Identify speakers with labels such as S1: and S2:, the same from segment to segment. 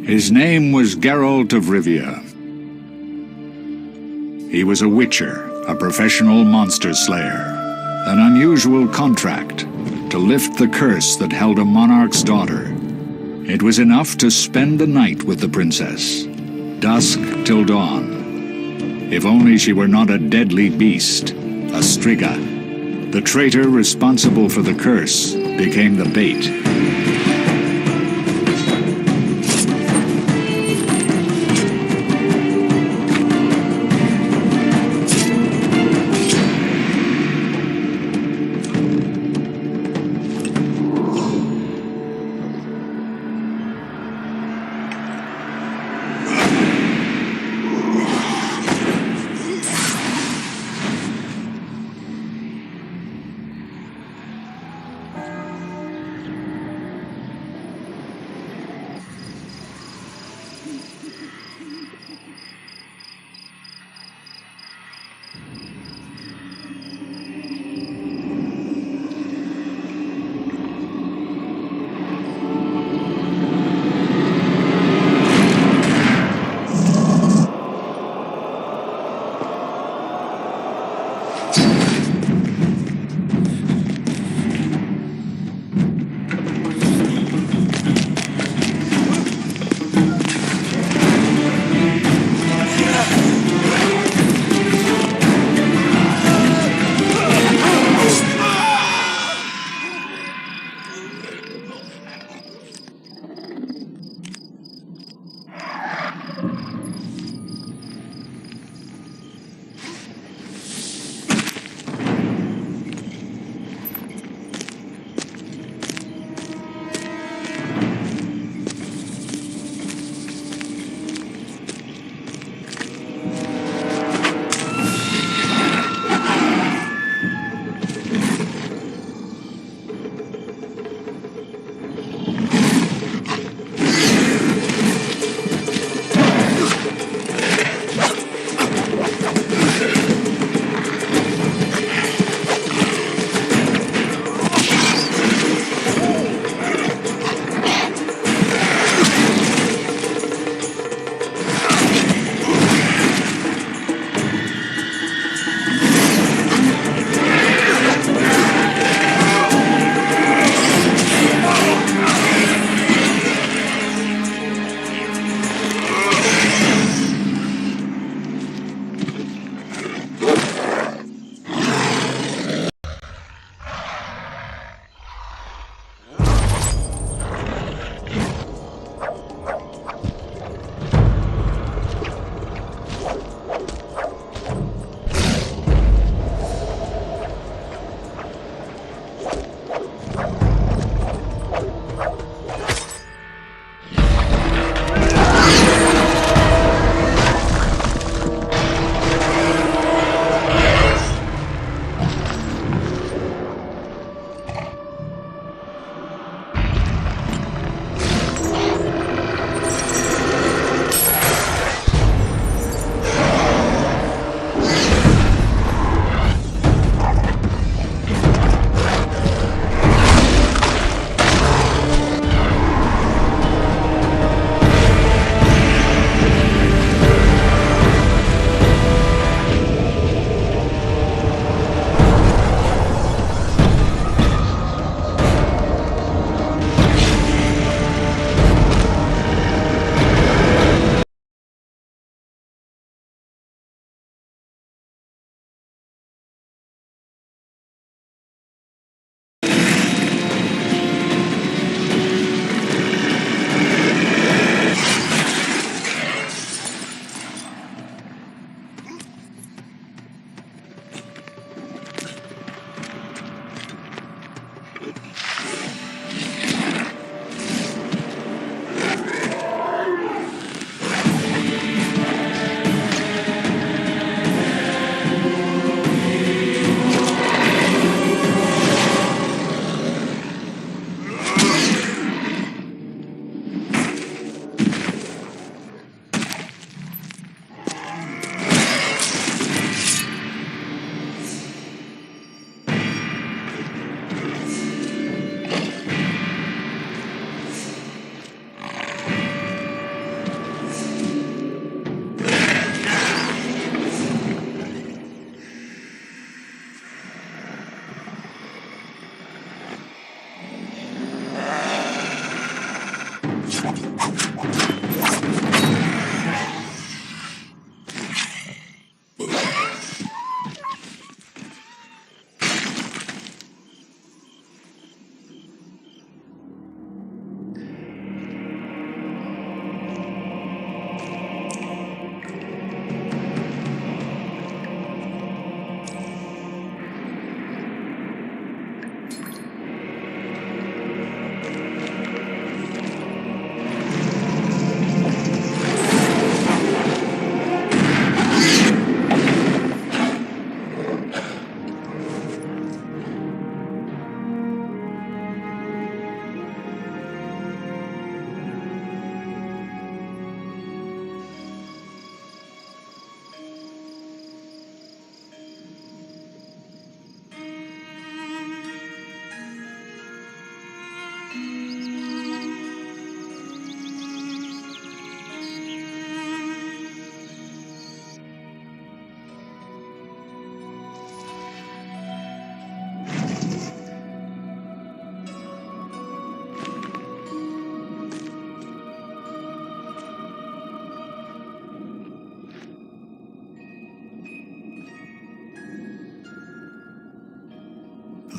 S1: His name was Geralt of Rivia. He was a witcher, a professional monster slayer. An unusual contract to lift the curse that held a monarch's daughter. It was enough to spend the night with the princess, dusk till dawn. If only she were not a deadly beast, a Striga. The traitor responsible for the curse became the bait.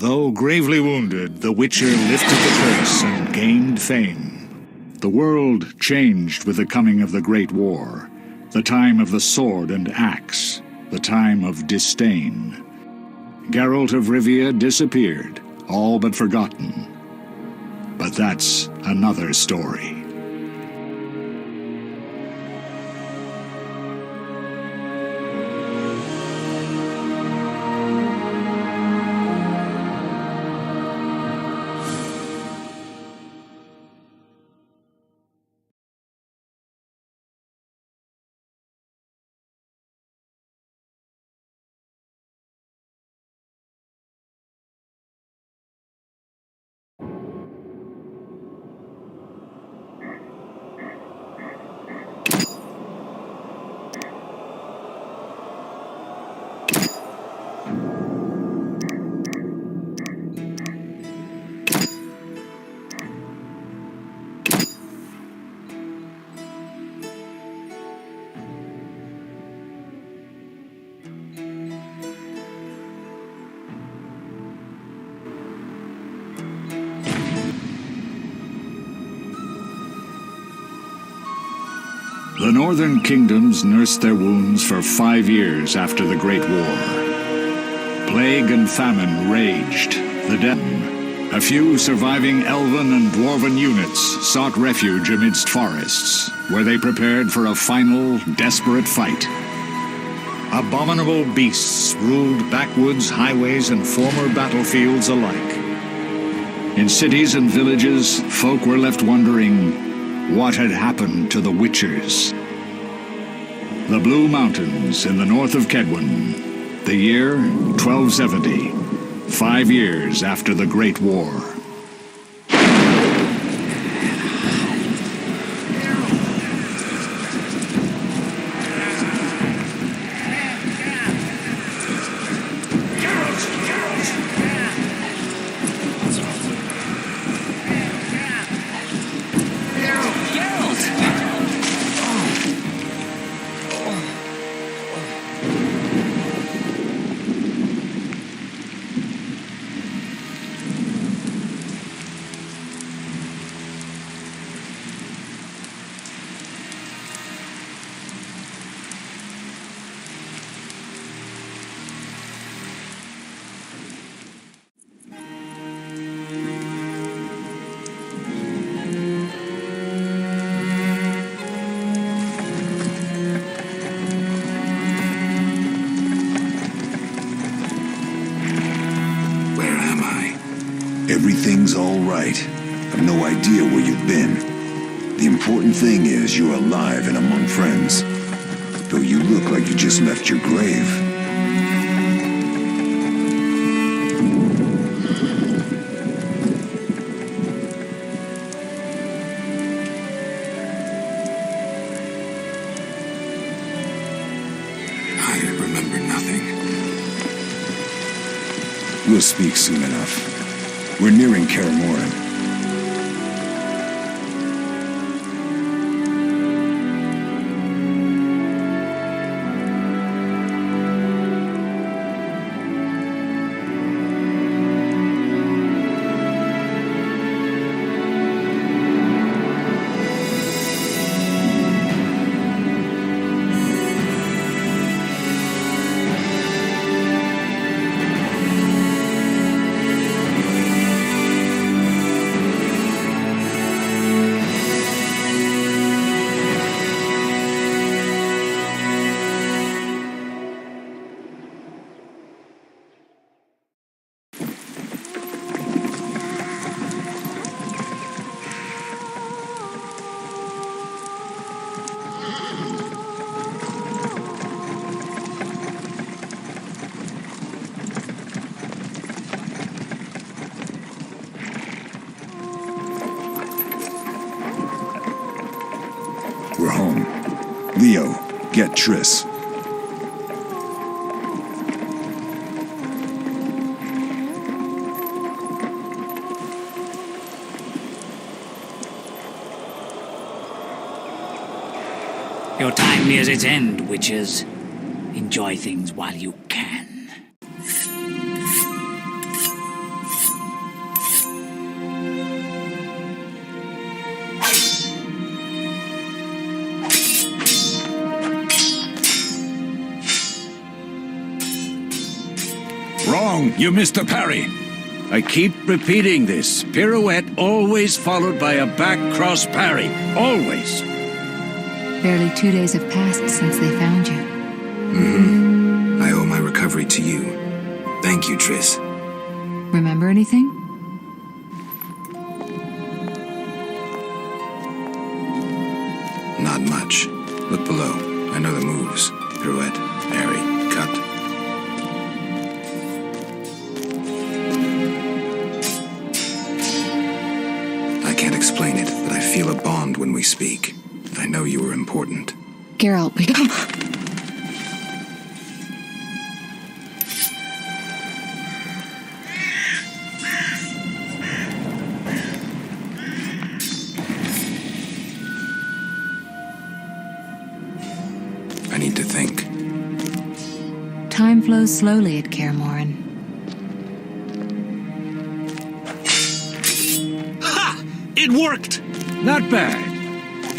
S1: Though gravely wounded, the Witcher lifted the curse and gained fame. The world changed with the coming of the Great War, the time of the sword and axe, the time of disdain. Geralt of Rivia disappeared, all but forgotten. But that's another story. The northern kingdoms nursed their wounds for 5 years after the Great War. Plague and famine raged. The dead, a few surviving elven and dwarven units sought refuge amidst forests, where they prepared for a final, desperate fight. Abominable beasts ruled backwoods, highways, and former battlefields alike. In cities and villages, folk were left wondering what had happened to the Witchers. The Blue Mountains in the north of Kedwen, the year 1270, 5 years after the Great War.
S2: Everything's all right. I've no idea where you've been. The important thing is you're alive and among friends. Though you look like you just left your grave.
S3: I remember nothing.
S2: We'll speak soon enough. We're nearing Kaer Morhen. Leo, get Triss.
S4: Your time nears its end, witches. Enjoy things while you can.
S5: Wrong! You missed the parry! I keep repeating this. Pirouette always followed by a back cross parry. Always!
S6: Barely 2 days have passed since they found you.
S3: I owe my recovery to you. Thank you, Triss.
S6: Remember anything?
S3: Not much. Look below. I know the moves. Pirouette, parry, cut. I can't explain it, but I feel a bond when we speak. I know you were important.
S6: Geralt, we...
S3: I need to think.
S6: Time flows slowly at Kaer Morhen.
S5: Ha! It worked! Not bad.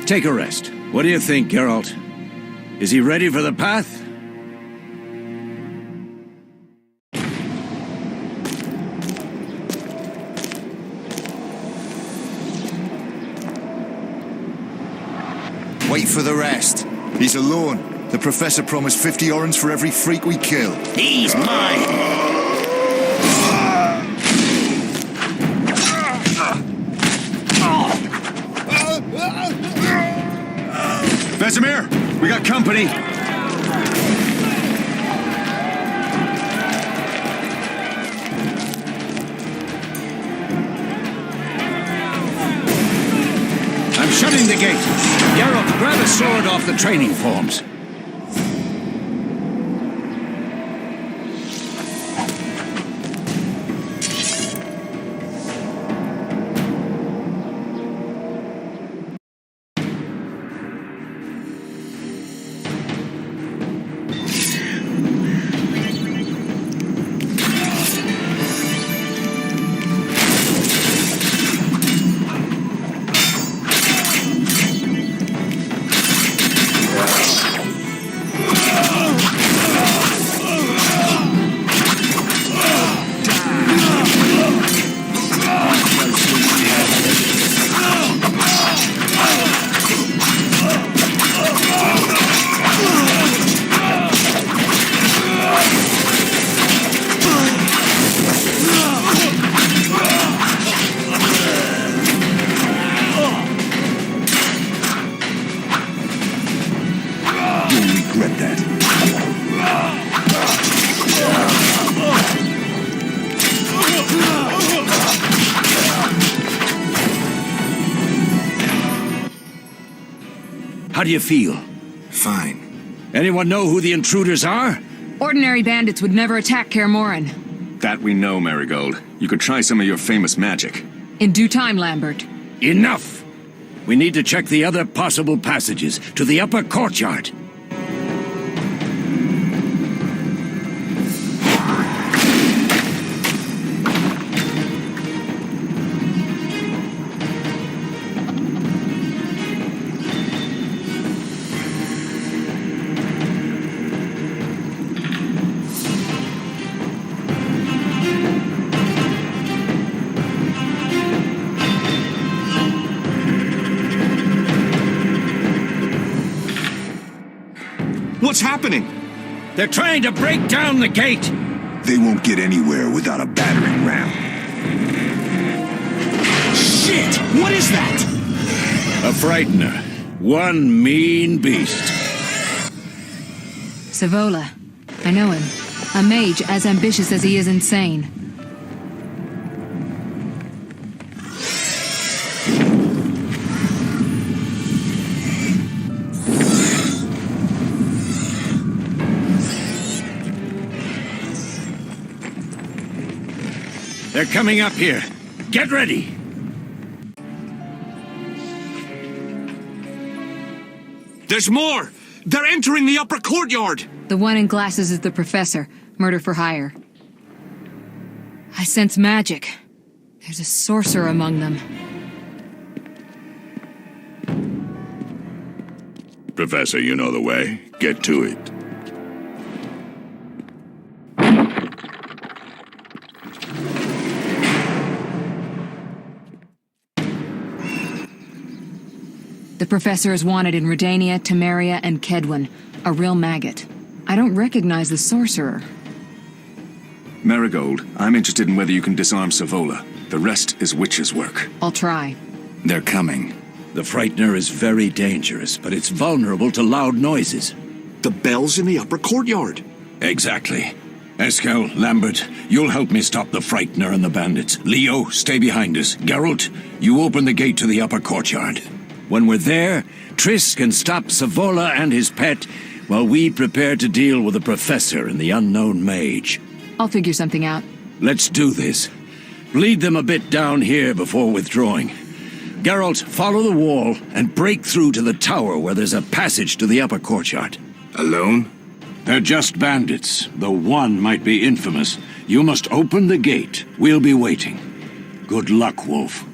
S5: Take a rest. What do you think, Geralt? Is he ready for the path?
S2: Wait for the rest. He's alone. The Professor promised 50 orens for every freak we kill.
S4: He's mine!
S5: Vesemir, we got company. I'm shutting the gate. Geralt, grab a sword off the training forms. How do you feel?
S3: Fine.
S5: Anyone know who the intruders are?
S6: Ordinary bandits would never attack Kaer Morhen.
S7: That we know, Marigold. You could try some of your famous magic.
S6: In due time, Lambert.
S5: Enough! We need to check the other possible passages to the upper courtyard.
S7: What's happening?
S5: They're trying to break down the gate!
S2: They won't get anywhere without a battering ram.
S7: Shit! What is that?
S5: A frightener. One mean beast.
S6: Savola. I know him. A mage as ambitious as he is insane.
S5: They're coming up here. Get ready!
S7: There's more! They're entering the upper courtyard!
S6: The one in glasses is the professor. Murder for hire. I sense magic. There's a sorcerer among them.
S8: Professor, you know the way. Get to it.
S6: The professor is wanted in Redania, Temeria, and Kedwen. A real maggot. I don't recognize the sorcerer.
S7: Marigold, I'm interested in whether you can disarm Savola. The rest is witch's work.
S6: I'll try.
S3: They're coming.
S5: The Frightener is very dangerous, but it's vulnerable to loud noises.
S7: The bell's in the upper courtyard.
S5: Exactly. Eskel, Lambert, you'll help me stop the Frightener and the bandits. Leo, stay behind us. Geralt, you open the gate to the upper courtyard. When we're there, Triss can stop Savola and his pet while we prepare to deal with the Professor and the unknown mage.
S6: I'll figure something out.
S5: Let's do this. Lead them a bit down here before withdrawing. Geralt, follow the wall and break through to the tower where there's a passage to the upper courtyard.
S7: Alone?
S5: They're just bandits, though one might be infamous. You must open the gate. We'll be waiting. Good luck, Wolf.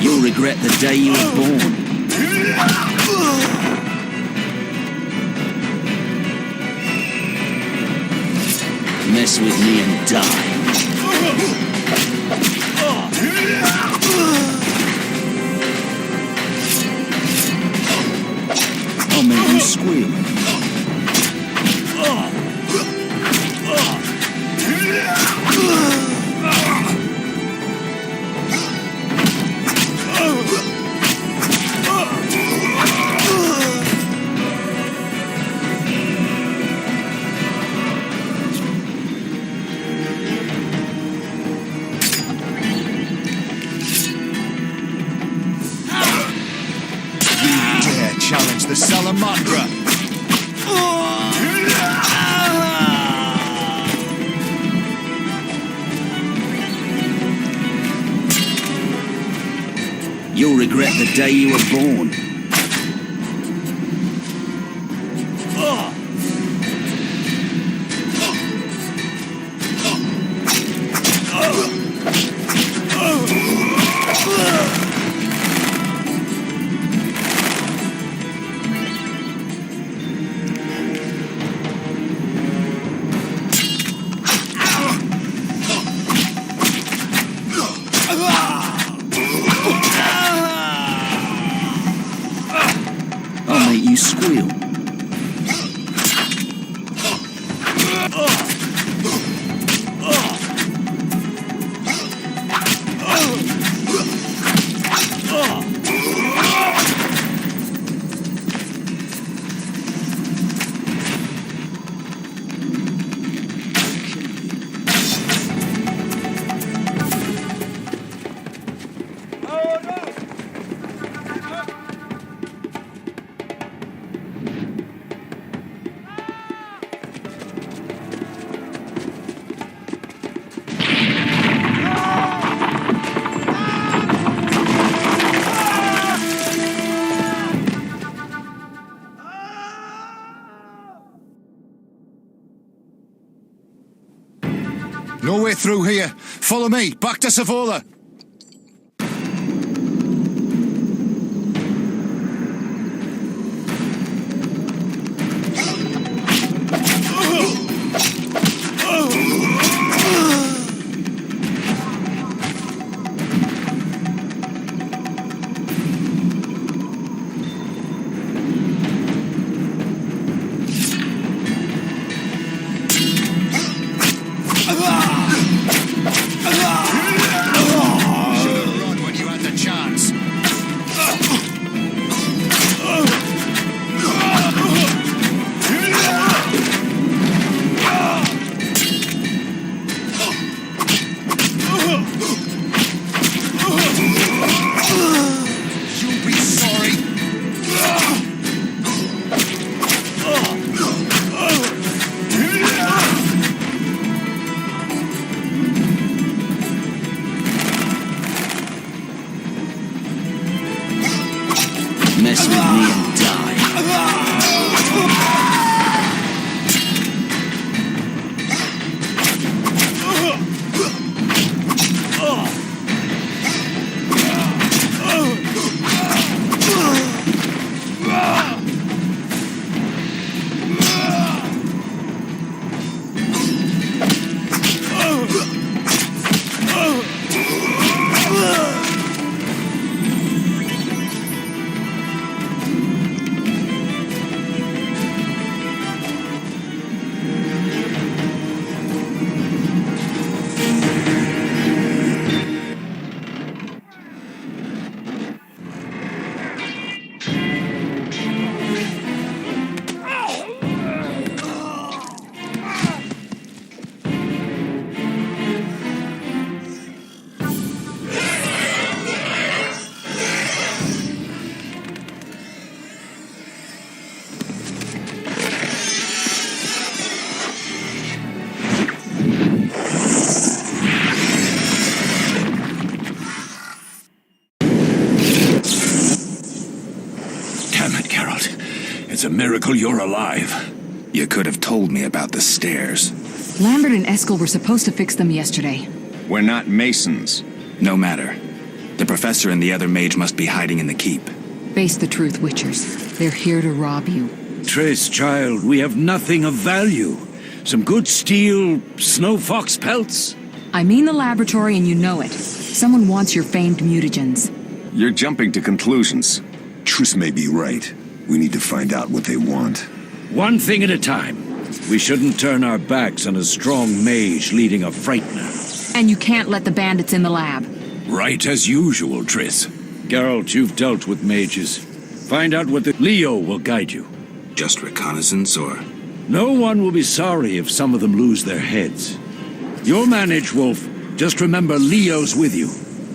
S5: You'll regret the day you were born. Mess with me and die. I'll make you squeal.
S2: Challenge the Salamandra.
S5: You'll regret the day you were born. I'll make you squeal.
S2: No way through here. Follow me. Back to Savola.
S9: Mess with me and die.
S5: Damn it, Geralt. It's a miracle you're alive.
S3: You could have told me about the stairs.
S6: Lambert and Eskel were supposed to fix them yesterday.
S7: We're not Masons.
S3: No matter. The professor and the other mage must be hiding in the keep.
S6: Face the truth, Witchers. They're here to rob you.
S5: Triss, child, we have nothing of value. Some good steel snow fox pelts.
S6: I mean the laboratory and you know it. Someone wants your famed mutagens.
S7: You're jumping to conclusions.
S2: Triss may be right. We need to find out what they want.
S5: One thing at a time. We shouldn't turn our backs on a strong mage leading a frightener.
S6: And you can't let the bandits in the lab.
S5: Right as usual, Triss. Geralt, you've dealt with mages. Find out what the Leo will guide you.
S3: Just reconnaissance, or?
S5: No one will be sorry if some of them lose their heads. You'll manage, Wolf. Just remember Leo's with you.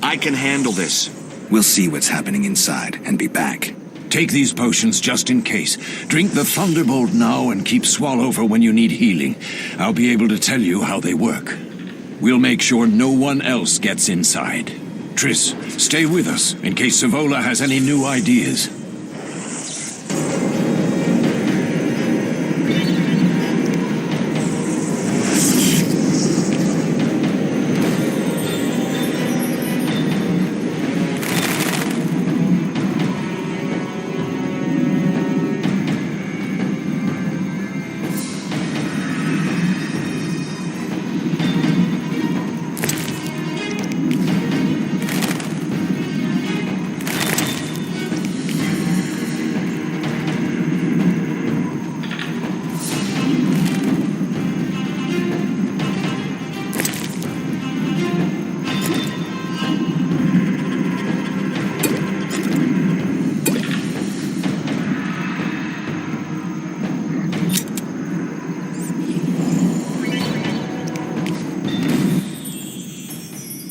S3: I can handle this. We'll see what's happening inside and be back.
S5: Take these potions just in case. Drink the Thunderbolt now and keep Swallow for when you need healing. I'll be able to tell you how they work. We'll make sure no one else gets inside. Triss, stay with us in case Savola has any new ideas.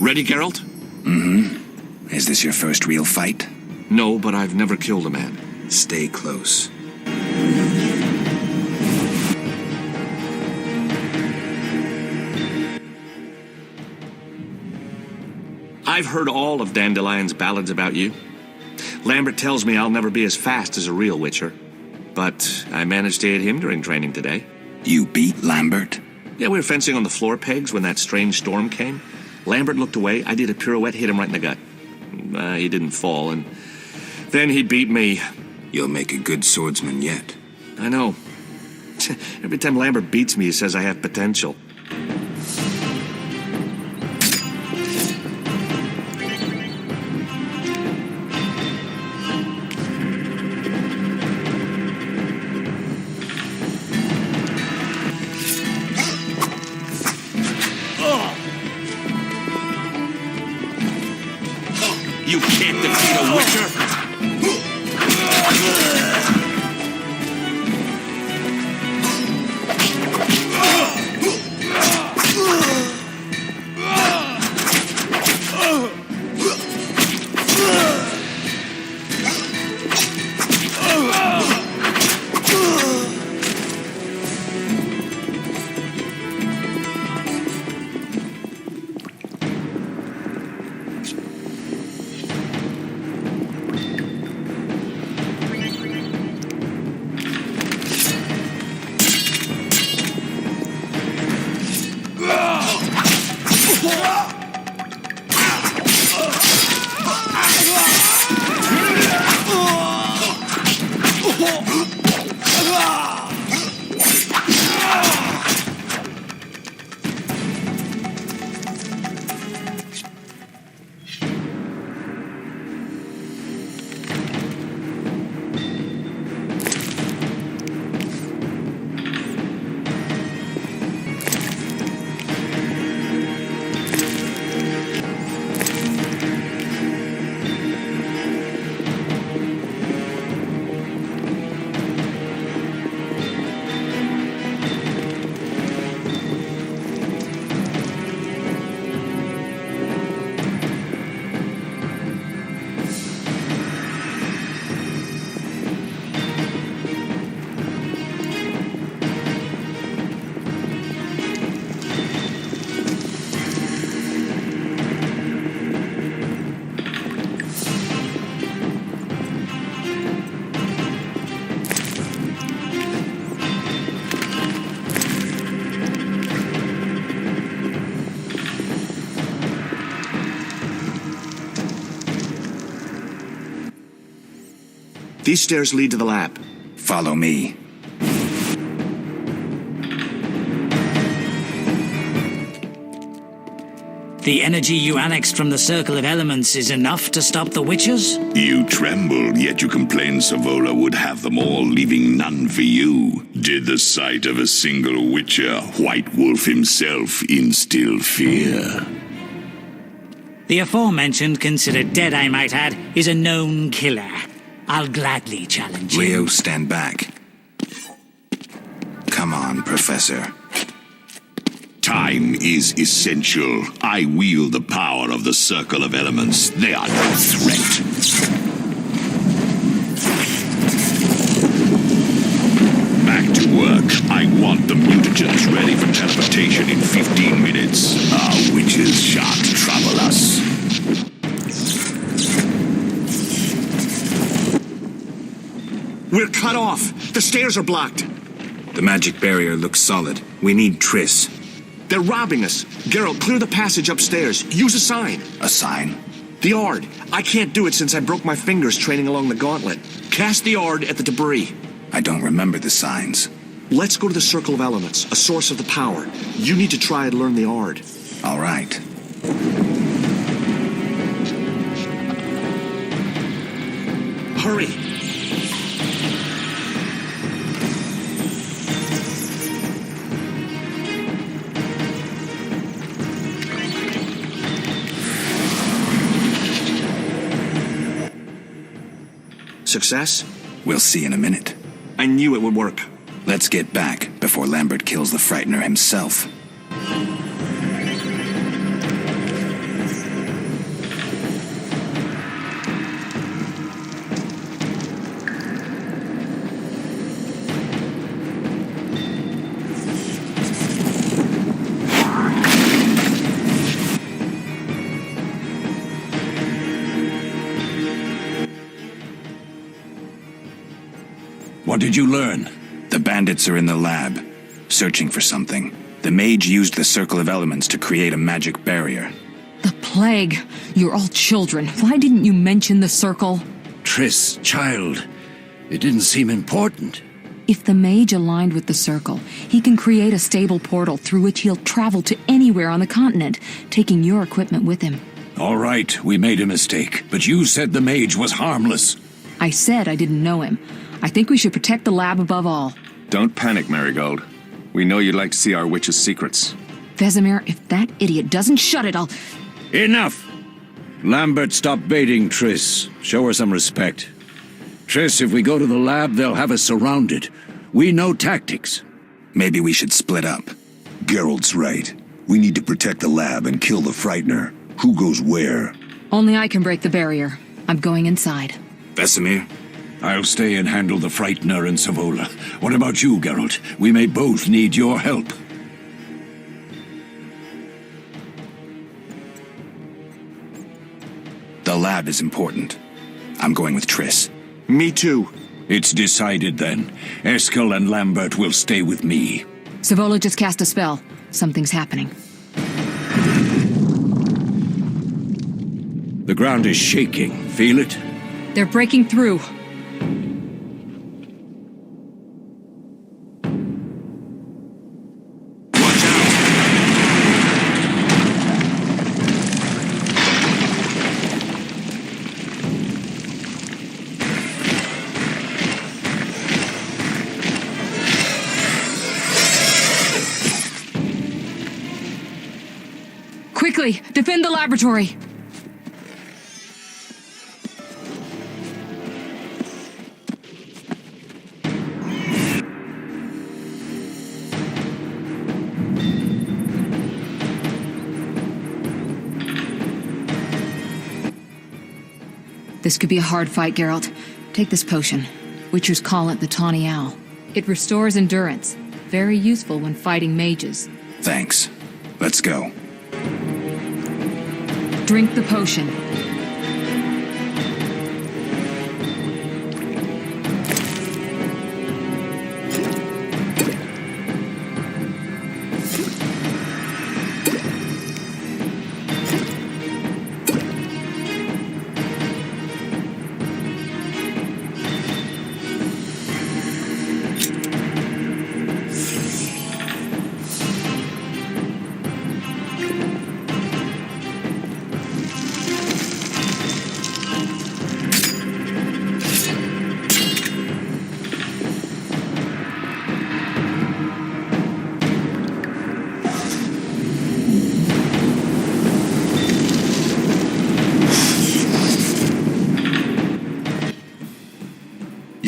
S10: Ready, Geralt?
S3: Mm-hmm. Is this your first real fight?
S10: No, but I've never killed a man.
S3: Stay close.
S10: I've heard all of Dandelion's ballads about you. Lambert tells me I'll never be as fast as a real Witcher. But I managed to hit him during training today.
S3: You beat Lambert?
S10: Yeah, we were fencing on the floor pegs when that strange storm came. Lambert looked away, I did a pirouette, hit him right in the gut. He didn't fall, and then he beat me.
S3: You'll make a good swordsman yet.
S10: I know. Every time Lambert beats me, he says I have potential. You can't defeat a Witcher! These stairs lead to the lab.
S3: Follow me.
S4: The energy you annexed from the Circle of Elements is enough to stop the Witchers?
S8: You trembled, yet you complained Savola would have them all, leaving none for you. Did the sight of a single Witcher, White Wolf himself, instill fear?
S4: The aforementioned, considered dead I might add, is a known killer. I'll gladly challenge him.
S3: Leo, stand back. Come on, Professor.
S8: Time is essential. I wield the power of the Circle of Elements. They are no threat. Back to work. I want the mutagens ready for teleportation in 15 minutes. Our witches shan't trouble us.
S10: We're cut off. The stairs are blocked.
S3: The magic barrier looks solid. We need Triss.
S10: They're robbing us. Geralt, clear the passage upstairs. Use a sign.
S3: A sign?
S10: The Ard. I can't do it since I broke my fingers training along the gauntlet. Cast the Ard at the debris.
S3: I don't remember the signs.
S10: Let's go to the Circle of Elements, a source of the power. You need to try and learn the Ard.
S3: All right.
S10: Hurry. Success?
S3: We'll see in a minute.
S10: I knew it would work.
S3: Let's get back before Lambert kills the Frightener himself.
S5: What did you learn?
S3: The bandits are in the lab, searching for something. The mage used the Circle of Elements to create a magic barrier.
S6: The plague. You're all children. Why didn't you mention the Circle?
S5: Triss, child. It didn't seem important.
S6: If the mage aligned with the Circle, he can create a stable portal through which he'll travel to anywhere on the continent, taking your equipment with him.
S5: All right, we made a mistake, but you said the mage was harmless.
S6: I said I didn't know him. I think we should protect the lab above all.
S7: Don't panic, Marigold. We know you'd like to see our witch's secrets.
S6: Vesemir, if that idiot doesn't shut it, I'll...
S5: Enough! Lambert, stop baiting Triss. Show her some respect. Triss, if we go to the lab, they'll have us surrounded. We know tactics.
S3: Maybe we should split up.
S2: Geralt's right. We need to protect the lab and kill the Frightener. Who goes where?
S6: Only I can break the barrier. I'm going inside.
S3: Vesemir?
S5: I'll stay and handle the Frightener and Savola. What about you, Geralt? We may both need your help.
S3: The lab is important. I'm going with Triss.
S10: Me too.
S5: It's decided then. Eskel and Lambert will stay with me.
S6: Savola just cast a spell. Something's happening.
S5: The ground is shaking. Feel it?
S6: They're breaking through. Quickly, defend the laboratory! This could be a hard fight, Geralt. Take this potion. Witchers call it the Tawny Owl. It restores endurance. Very useful when fighting mages.
S3: Thanks. Let's go.
S6: Drink the potion.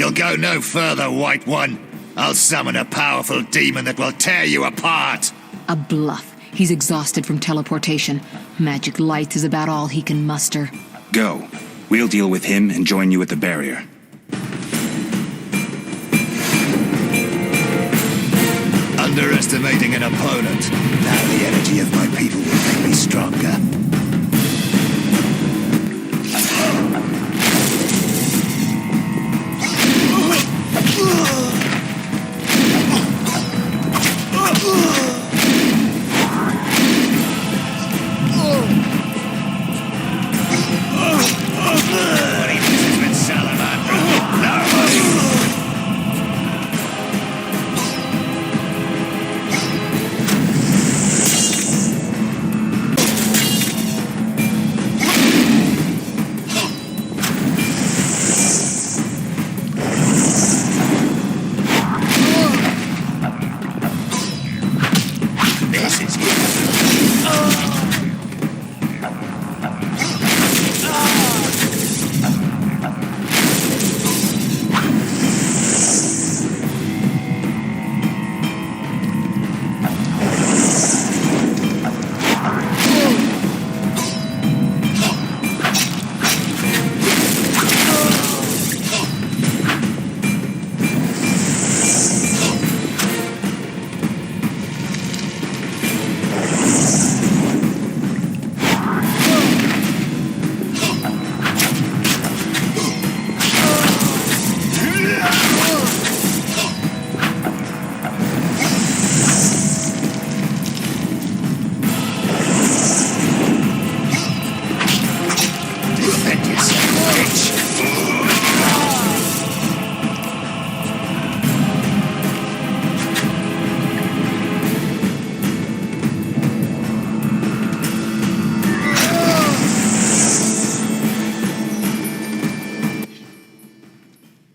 S11: You'll go no further, White One. I'll summon a powerful demon that will tear you apart.
S6: A bluff. He's exhausted from teleportation. Magic light is about all he can muster.
S3: Go. We'll deal with him and join you at the barrier.
S11: Underestimating an opponent. Now the energy of my people will make me stronger.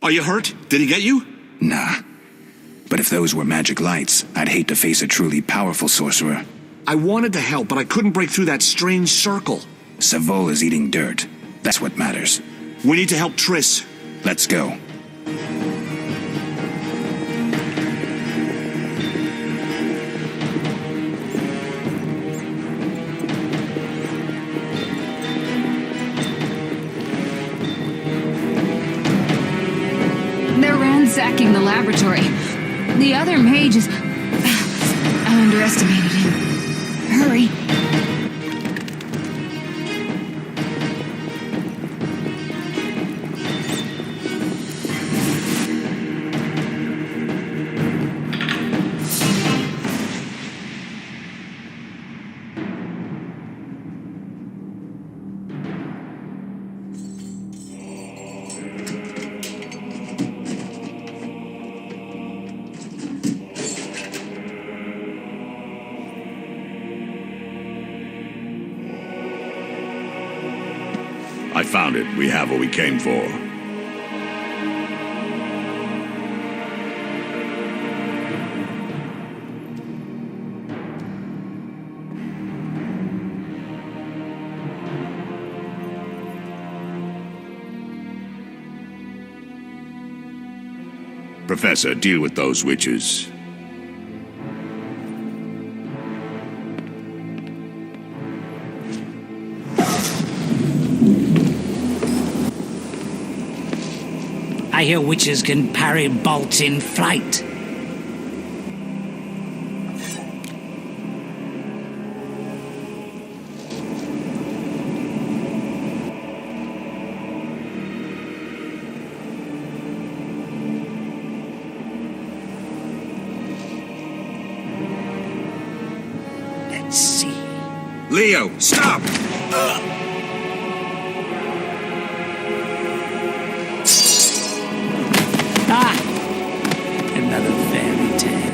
S10: Are you hurt? Did he get you?
S3: Nah. But if those were magic lights, I'd hate to face a truly powerful sorcerer.
S10: I wanted to help, but I couldn't break through that strange circle.
S3: Savola's eating dirt. That's what matters.
S10: We need to help Triss.
S3: Let's go.
S6: They're ransacking the laboratory. The other mage is... I underestimated him. Hurry.
S8: I found it. We have what we came for. Professor, deal with those witches.
S4: I hear witches can parry bolts in flight. Let's see.
S5: Leo, stop!
S4: Another fairy tale.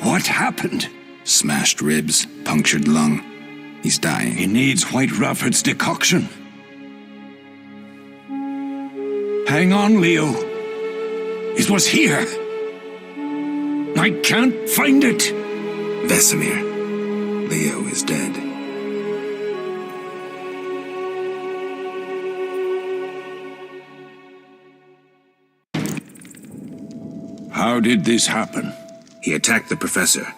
S5: What happened?
S3: Smashed ribs, punctured lung. He's dying.
S5: He needs White Rafford's decoction. Hang on, Leo. It was here. I can't find it!
S3: Vesemir. Leo is dead.
S5: How did this happen?
S3: He attacked the professor.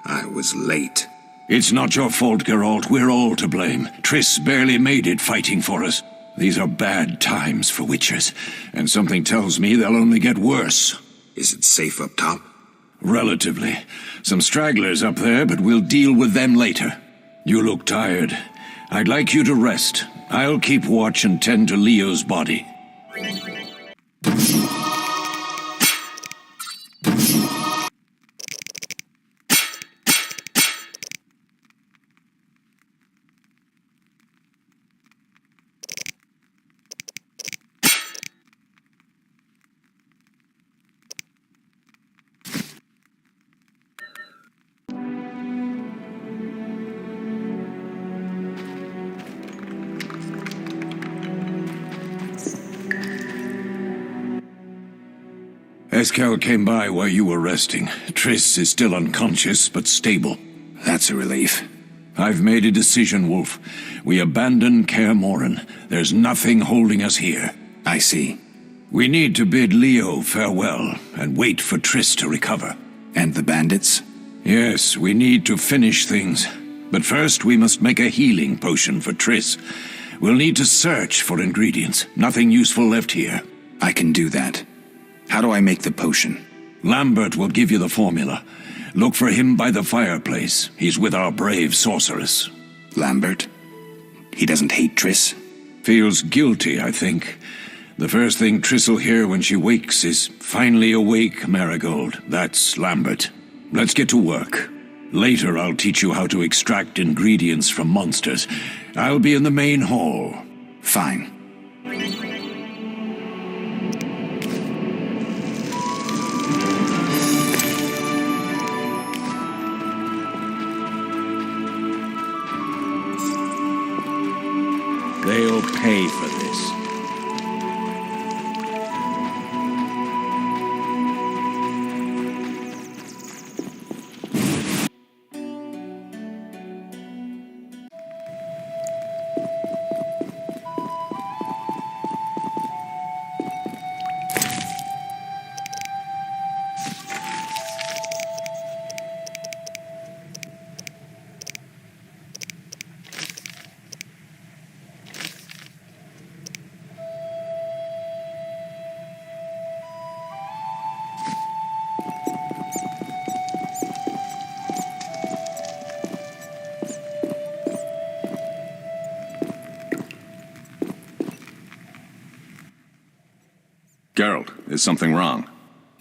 S3: I was late.
S5: It's not your fault, Geralt. We're all to blame. Triss barely made it fighting for us. These are bad times for Witchers, and something tells me they'll only get worse.
S3: Is it safe up top?
S5: Relatively. Some stragglers up there, but we'll deal with them later. You look tired. I'd like you to rest. I'll keep watch and tend to Leo's body. Eskel came by while you were resting. Triss is still unconscious, but stable.
S3: That's a relief.
S5: I've made a decision, Wolf. We abandon Kaer Morhen. There's nothing holding us here.
S3: I see.
S5: We need to bid Leo farewell, and wait for Triss to recover.
S3: And the bandits?
S5: Yes, we need to finish things. But first, we must make a healing potion for Triss. We'll need to search for ingredients. Nothing useful left here.
S3: I can do that. How do I make the potion?
S5: Lambert will give you the formula. Look for him by the fireplace. He's with our brave sorceress.
S3: Lambert? He doesn't hate Triss?
S5: Feels guilty, I think. The first thing Triss will hear when she wakes is, "Finally awake, Marigold." That's Lambert. Let's get to work. Later I'll teach you how to extract ingredients from monsters. I'll be in the main hall.
S3: Fine.
S5: They'll pay for this.
S7: Geralt, is something wrong?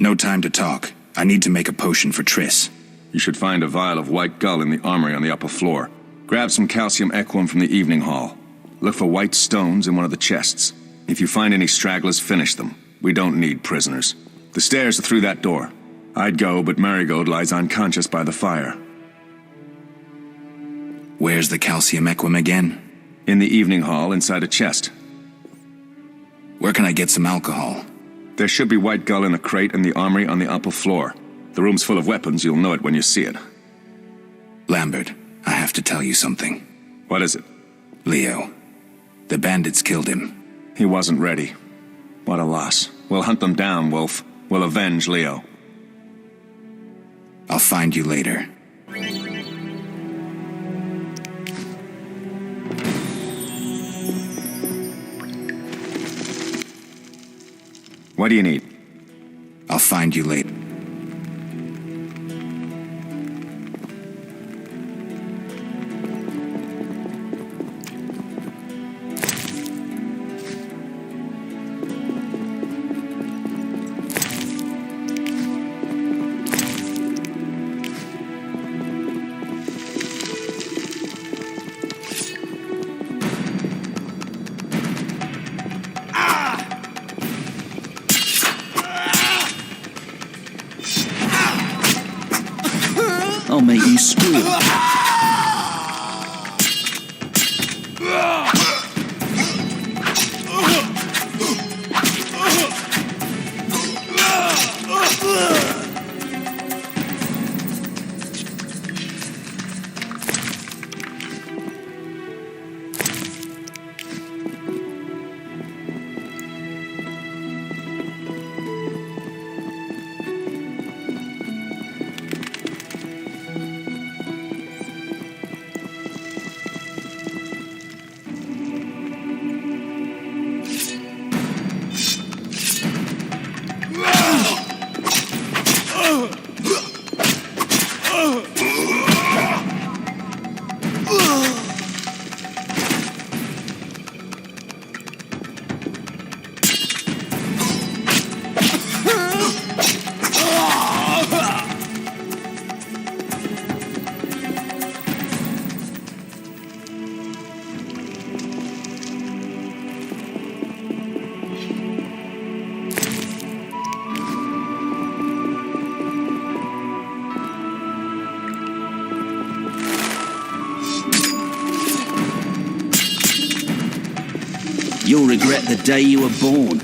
S3: No time to talk. I need to make a potion for Triss.
S7: You should find a vial of white gull in the armory on the upper floor. Grab some calcium equum from the evening hall. Look for white stones in one of the chests. If you find any stragglers, finish them. We don't need prisoners. The stairs are through that door. I'd go, but Marigold lies unconscious by the fire.
S3: Where's the calcium equum again?
S7: In the evening hall, inside a chest.
S3: Where can I get some alcohol?
S7: There should be white gull in a crate in the armory on the upper floor. The room's full of weapons, you'll know it when you see it.
S3: Lambert, I have to tell you something.
S7: What is it?
S3: Leo. The bandits killed him.
S7: He wasn't ready. What a loss. We'll hunt them down, Wolf. We'll avenge Leo.
S3: I'll find you later.
S7: What do you need?
S3: I'll find you later.
S9: I'll make you squeal. You'll regret the day you were born.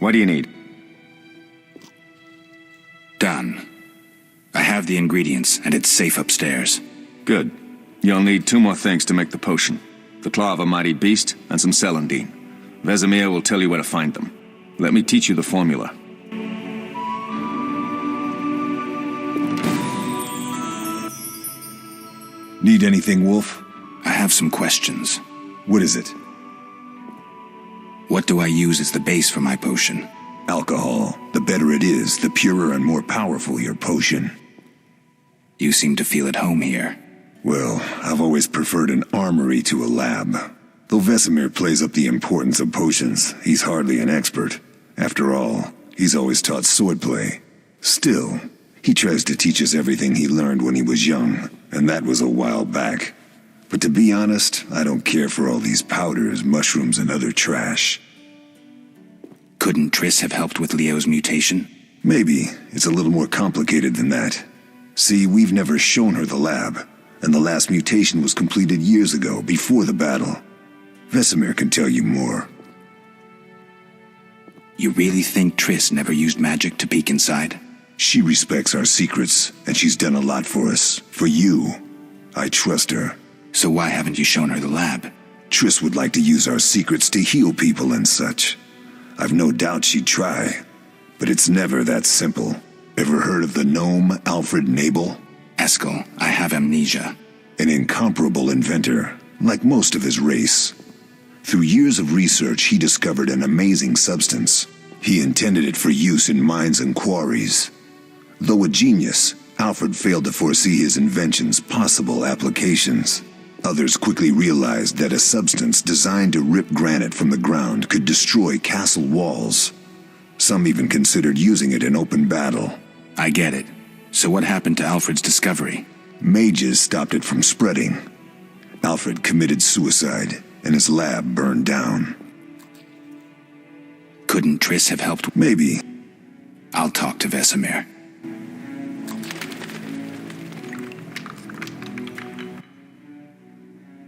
S7: What do you need?
S3: Done. I have the ingredients, and it's safe upstairs.
S7: Good. You'll need 2 more things to make the potion. The claw of a mighty beast and some celandine. Vesemir will tell you where to find them. Let me teach you the formula.
S2: Need anything, Wolf?
S3: I have some questions.
S2: What is it?
S3: What do I use as the base for my potion?
S2: Alcohol. The better it is, the purer and more powerful your potion.
S3: You seem to feel at home here.
S2: Well, I've always preferred an armory to a lab. Though Vesemir plays up the importance of potions, he's hardly an expert. After all, he's always taught swordplay. Still, He tries to teach us everything he learned when he was young, and that was a while back. But to be honest, I don't care for all these powders, mushrooms, and other trash.
S3: Couldn't Triss have helped with Leo's mutation?
S2: Maybe. It's a little more complicated than that. See, we've never shown her the lab, and the last mutation was completed years ago, before the battle. Vesemir can tell you more.
S3: You really think Triss never used magic to peek inside?
S2: She respects our secrets, and she's done a lot for us. For you. I trust her.
S3: So why haven't you shown her the lab?
S2: Triss would like to use our secrets to heal people and such. I've no doubt she'd try, but it's never that simple. Ever heard of the gnome Alfred Nabel?
S3: Eskel, I have amnesia.
S2: An incomparable inventor, like most of his race. Through years of research, he discovered an amazing substance. He intended it for use in mines and quarries. Though a genius, Alfred failed to foresee his invention's possible applications. Others quickly realized that a substance designed to rip granite from the ground could destroy castle walls. Some even considered using it in open battle.
S3: I get it. So what happened to Alfred's discovery?
S2: Mages stopped it from spreading. Alfred committed suicide, and his lab burned down.
S3: Couldn't Triss have helped?
S2: Maybe.
S3: I'll talk to Vesemir.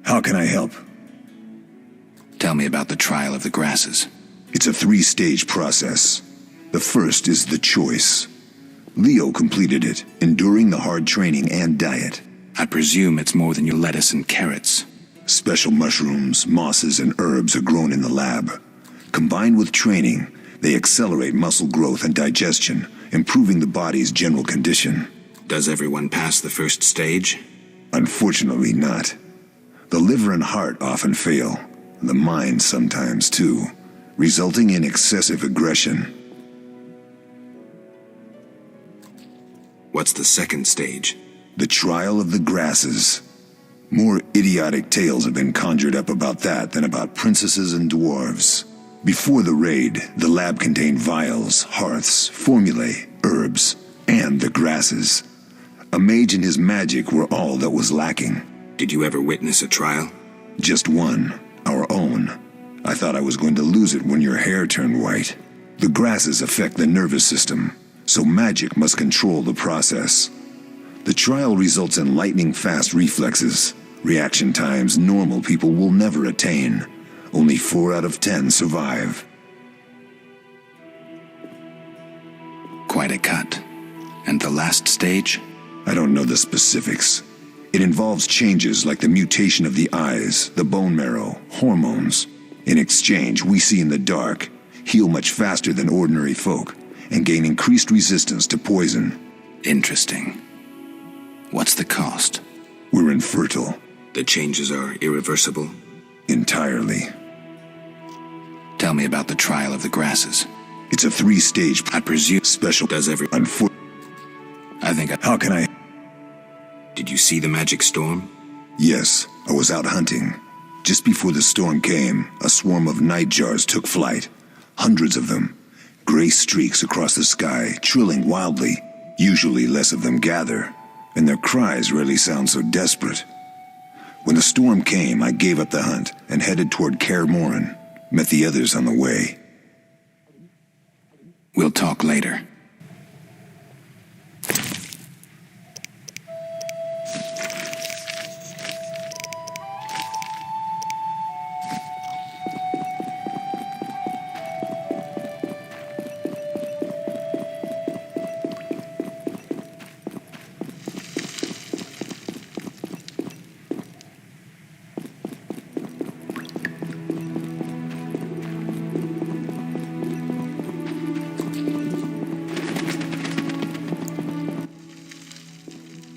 S2: How can I help?
S3: Tell me about the trial of the grasses.
S2: It's a 3-stage process. The first is the choice. Leo completed it, enduring the hard training and diet.
S3: I presume it's more than your lettuce and carrots.
S2: Special mushrooms, mosses, and herbs are grown in the lab. Combined with training, they accelerate muscle growth and digestion, improving the body's general condition.
S3: Does everyone pass the first stage?
S2: Unfortunately not. The liver and heart often fail, the mind sometimes too, resulting in excessive aggression.
S3: What's the second stage?
S2: The trial of the grasses. More idiotic tales have been conjured up about that than about princesses and dwarves. Before the raid, the lab contained vials, hearths, formulae, herbs, and the grasses. A mage and his magic were all that was lacking.
S3: Did you ever witness a trial?
S2: Just one, our own. I thought I was going to lose it when your hair turned white. The grasses affect the nervous system, so magic must control the process. The trial results in lightning-fast reflexes, reaction times normal people will never attain. Only 4 out of 10 survive.
S3: Quite a cut. And the last stage?
S2: I don't know the specifics. It involves changes like the mutation of the eyes, the bone marrow, hormones. In exchange, we see in the dark, heal much faster than ordinary folk, and gain increased resistance to poison.
S3: Interesting. What's the cost?
S2: We're infertile.
S3: The changes are irreversible?
S2: Entirely.
S3: Tell me about the trial of the grasses.
S2: It's a 3-stage.
S3: I presume
S2: special.
S3: Does every...
S2: How can I...
S3: Did you see the magic storm?
S2: Yes, I was out hunting. Just before the storm came, a swarm of nightjars took flight. Hundreds of them. Gray streaks across the sky, trilling wildly. Usually less of them gather, and their cries rarely sound so desperate. When the storm came, I gave up the hunt and headed toward Kaer Morhen. Met the others on the way.
S3: We'll talk later.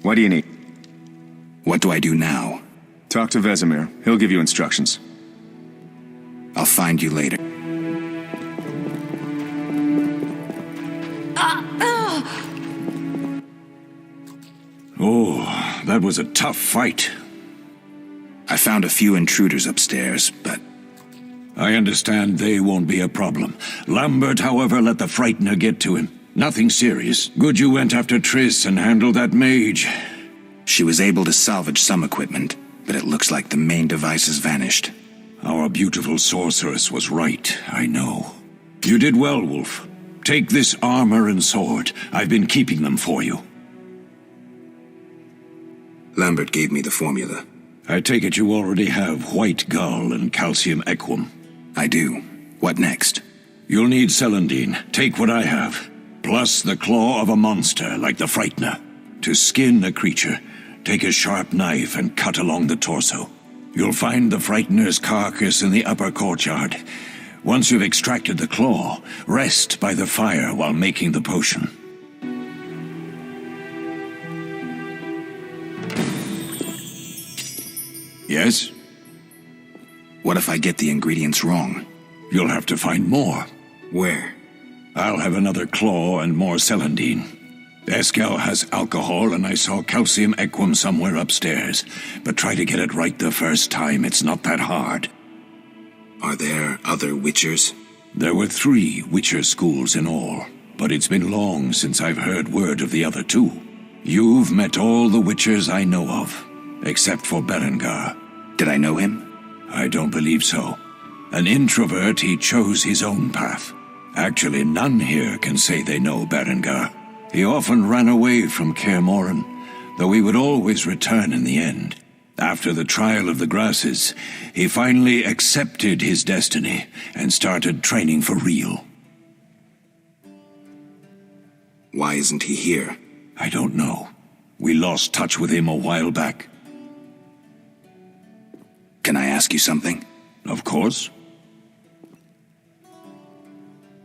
S7: What do you need?
S3: What do I do now?
S7: Talk to Vesemir. He'll give you instructions.
S3: I'll find you later.
S5: Oh, that was a tough fight.
S3: I found a few intruders upstairs, but...
S5: I understand they won't be a problem. Lambert, however, let the Frightener get to him. Nothing serious. Good you went after Triss and handled that mage.
S3: She was able to salvage some equipment, but it looks like the main device has vanished.
S5: Our beautiful sorceress was right, I know. You did well, Wolf. Take this armor and sword. I've been keeping them for you.
S3: Lambert gave me the formula.
S5: I take it you already have white gall and calcium equum.
S3: I do. What next?
S5: You'll need celandine. Take what I have. Plus the claw of a monster like the Frightener. To skin a creature, take a sharp knife and cut along the torso. You'll find the Frightener's carcass in the upper courtyard. Once you've extracted the claw, rest by the fire while making the potion. Yes?
S3: What if I get the ingredients wrong?
S5: You'll have to find more.
S3: Where?
S5: I'll have another claw and more celandine. Eskel has alcohol, and I saw calcium equum somewhere upstairs. But try to get it right the first time. It's not that hard.
S3: Are there other Witchers?
S5: There were 3 Witcher schools in all, but it's been long since I've heard word of the other 2. You've met all the Witchers I know of, except for Berengar.
S3: Did I know him?
S5: I don't believe so. An introvert, he chose his own path. Actually, none here can say they know Berengar. He often ran away from Kaer Morhen, though he would always return in the end. After the trial of the grasses, he finally accepted his destiny and started training for real.
S3: Why isn't he here?
S5: I don't know. We lost touch with him a while back.
S3: Can I ask you something?
S5: Of course.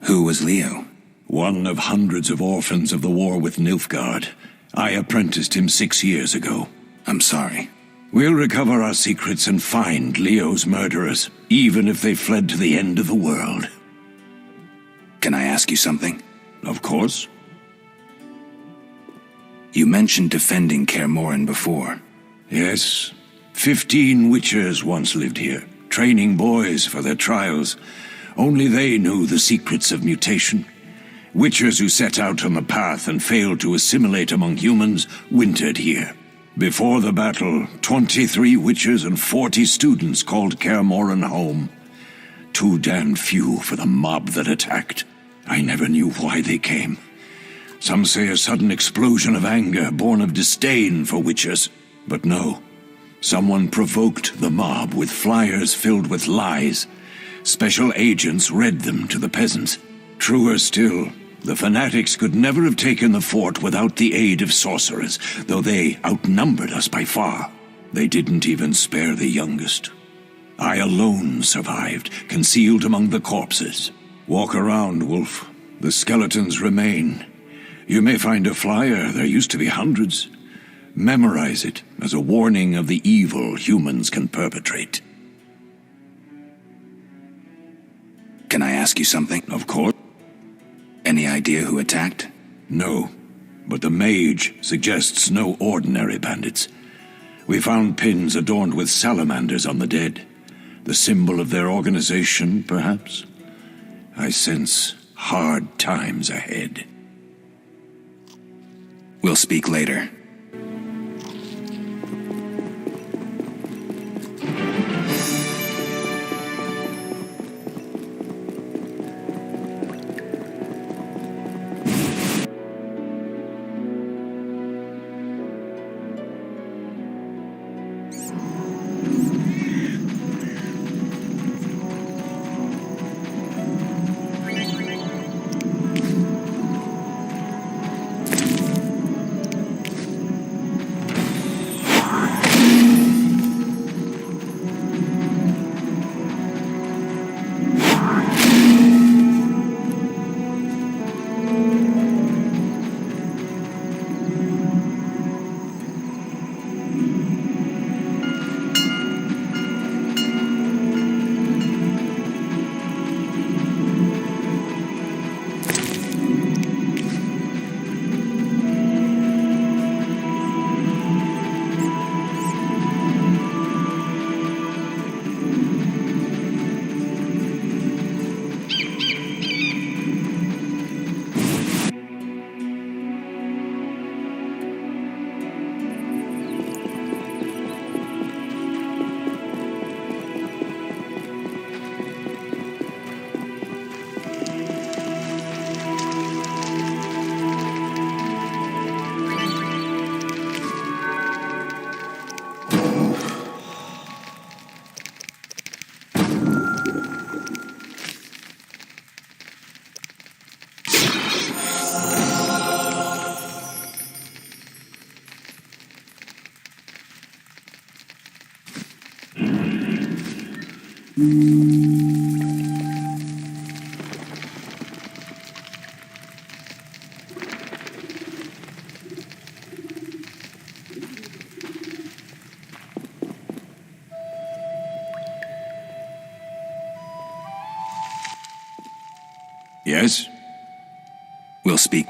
S3: Who was Leo?
S5: One of hundreds of orphans of the war with Nilfgaard. I apprenticed him 6 years ago.
S3: I'm sorry.
S5: We'll recover our secrets and find Leo's murderers, even if they fled to the end of the world.
S3: Can I ask you something?
S5: Of course.
S3: You mentioned defending Kaer Morhen before.
S5: Yes. 15 Witchers once lived here, training boys for their trials. Only they knew the secrets of mutation. Witchers who set out on the path and failed to assimilate among humans wintered here. Before the battle, 23 Witchers and 40 students called Kaer Morhen home. Too damned few for the mob that attacked. I never knew why they came. Some say a sudden explosion of anger born of disdain for Witchers. But no. Someone provoked the mob with flyers filled with lies. Special agents read them to the peasants. Truer still, the fanatics could never have taken the fort without the aid of sorcerers, though they outnumbered us by far. They didn't even spare the youngest. I alone survived, concealed among the corpses. Walk around, Wolf. The skeletons remain. You may find a flyer, there used to be hundreds. Memorize it as a warning of the evil humans can perpetrate.
S3: Can I ask you something?
S5: Of course.
S3: Any idea who attacked?
S5: No, but the mage suggests no ordinary bandits. We found pins adorned with salamanders on the dead. The symbol of their organization, perhaps? I sense hard times ahead.
S3: We'll speak later.
S5: Yes?
S3: We'll speak.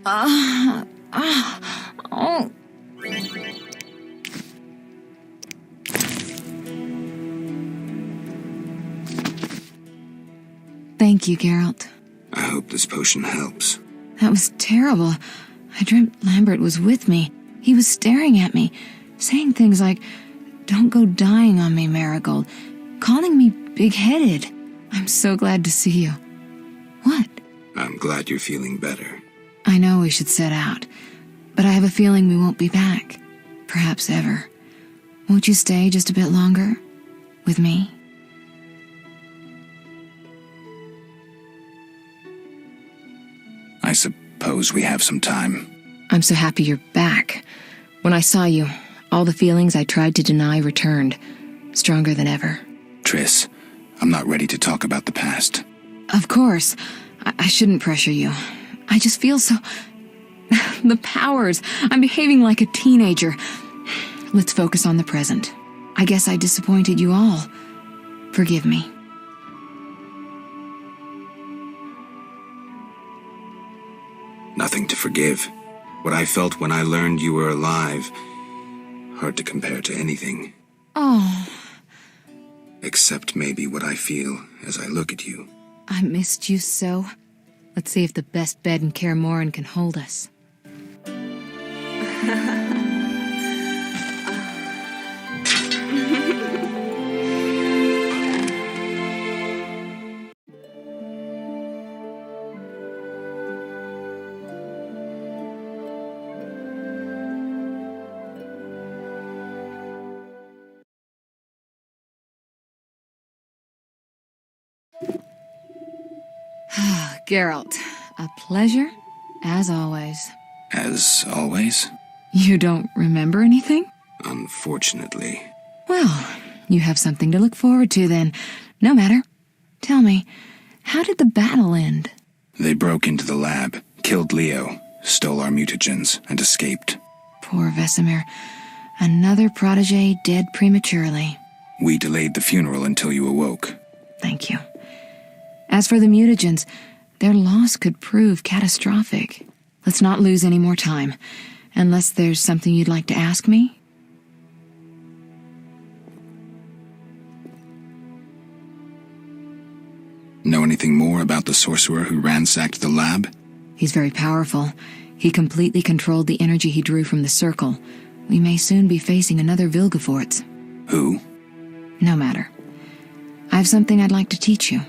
S6: Oh. Thank you, Geralt.
S3: I hope this potion helps.
S6: That was terrible. I dreamt Lambert was with me. He was staring at me, saying things like, "Don't go dying on me, Marigold," calling me big-headed. I'm so glad to see you. What?
S3: I'm glad you're feeling better.
S6: I know we should set out, but I have a feeling we won't be back. Perhaps ever. Won't you stay just a bit longer? With me?
S3: I suppose we have some time.
S6: I'm so happy you're back. When I saw you, all the feelings I tried to deny returned, stronger than ever.
S3: Triss, I'm not ready to talk about the past.
S6: Of course. I shouldn't pressure you. I just feel so... the powers. I'm behaving like a teenager. Let's focus on the present. I guess I disappointed you all. Forgive me.
S3: Nothing to forgive. What I felt when I learned you were alive, hard to compare to anything.
S6: Oh.
S3: Except maybe what I feel as I look at you.
S6: I missed you so. Let's see if the best bed in Kaer Morhen can hold us. Geralt, a pleasure, as always.
S3: As always?
S6: You don't remember anything?
S3: Unfortunately.
S6: Well, you have something to look forward to then. No matter. Tell me, how did the battle end?
S3: They broke into the lab, killed Leo, stole our mutagens, and escaped.
S6: Poor Vesemir. Another protege dead prematurely.
S3: We delayed the funeral until you awoke.
S6: Thank you. As for the mutagens, their loss could prove catastrophic. Let's not lose any more time. Unless there's something you'd like to ask me?
S3: Know anything more about the sorcerer who ransacked the lab?
S6: He's very powerful. He completely controlled the energy he drew from the circle. We may soon be facing another Vilgefortz.
S3: Who?
S6: No matter. I have something I'd like to teach you.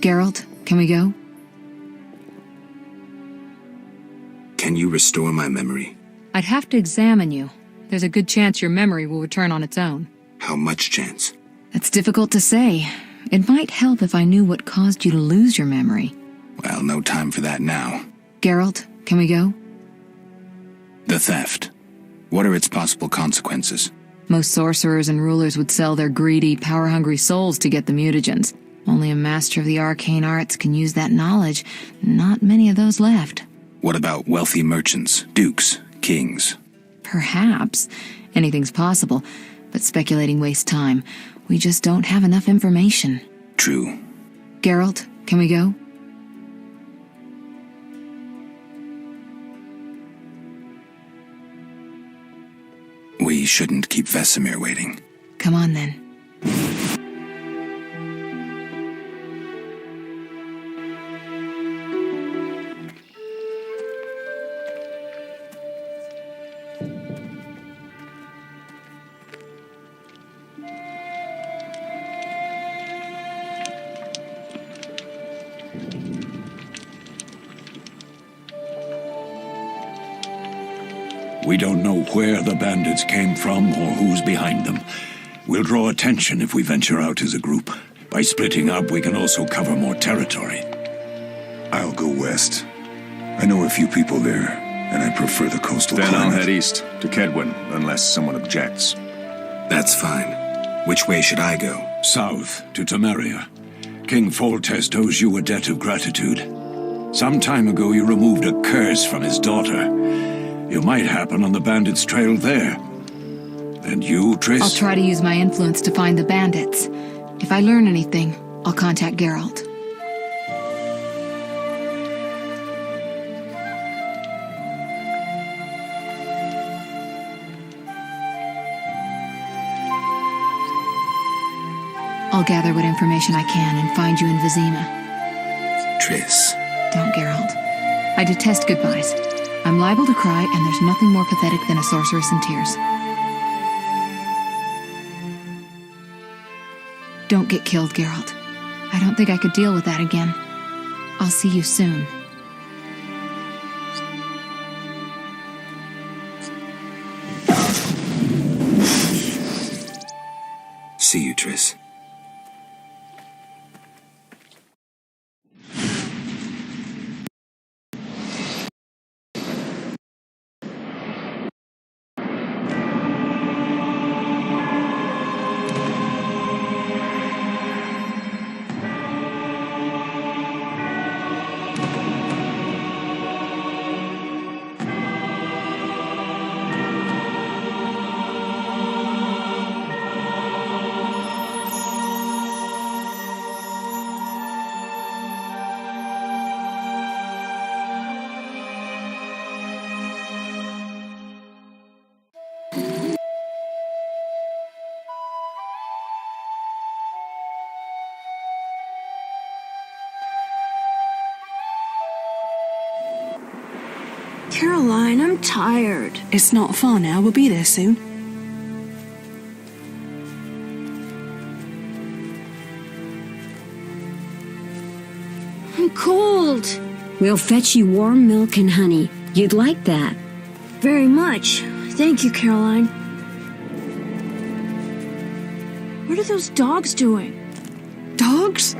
S6: Geralt, can we go?
S3: Can you restore my memory?
S6: I'd have to examine you. There's a good chance your memory will return on its own.
S3: How much chance?
S6: It's difficult to say. It might help if I knew what caused you to lose your memory.
S3: Well, no time for that now.
S6: Geralt, can we go?
S3: The theft. What are its possible consequences?
S6: Most sorcerers and rulers would sell their greedy, power-hungry souls to get the mutagens. Only a master of the arcane arts can use that knowledge. Not many of those left.
S3: What about wealthy merchants, dukes, kings?
S6: Perhaps. Anything's possible, but speculating wastes time. We just don't have enough information.
S3: True.
S6: Geralt, can we go?
S3: We shouldn't keep Vesemir waiting.
S6: Come on, then.
S5: We don't know where the bandits came from or who's behind them. We'll draw attention if we venture out as a group. By splitting up, we can also cover more territory.
S2: I'll go west. I know a few people there, and I prefer the coastal
S7: Then
S2: climate.
S7: I'll head east, to Kedwin, unless someone objects.
S3: That's fine. Which way should I go?
S5: South, to Temeria. King Foltest owes you a debt of gratitude. Some time ago you removed a curse from his daughter. You might happen on the bandits' trail there. And you, Triss?
S6: I'll try to use my influence to find the bandits. If I learn anything, I'll contact Geralt. I'll gather what information I can and find you in Vizima.
S3: Triss.
S6: Don't, Geralt. I detest goodbyes. I'm liable to cry, and there's nothing more pathetic than a sorceress in tears. Don't get killed, Geralt. I don't think I could deal with that again. I'll see you soon.
S3: See you, Triss.
S12: Caroline, I'm tired.
S13: It's not far now. We'll be there soon.
S12: I'm cold.
S14: We'll fetch you warm milk and honey. You'd like that.
S12: Very much. Thank you, Caroline. What are those dogs doing?
S13: Dogs?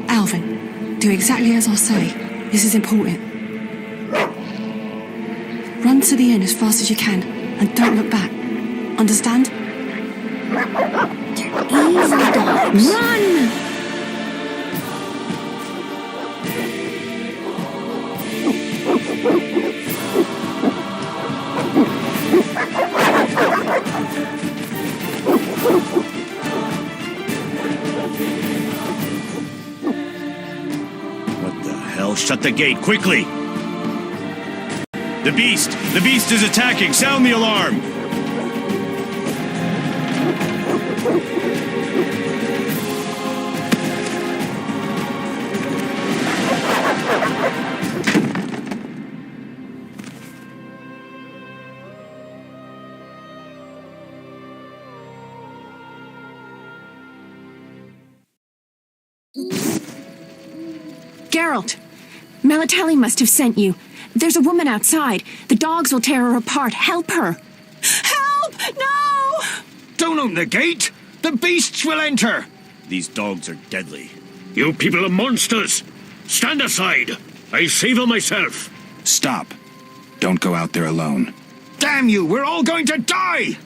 S13: Alvin, do exactly as I say. This is important. Run to the inn as fast as you can, and don't look back. Understand?
S12: They're evil dogs.
S14: Run!
S11: What the hell? Shut the gate, quickly! The beast! The beast is attacking! Sound the alarm!
S13: Geralt! Melatelli must have sent you. There's a woman outside. The dogs will tear her apart. Help her! Help! No!
S11: Don't open the gate! The beasts will enter! These dogs are deadly.
S15: You people are monsters! Stand aside! I'll save her myself!
S3: Stop. Don't go out there alone.
S11: Damn you, we're all going to die!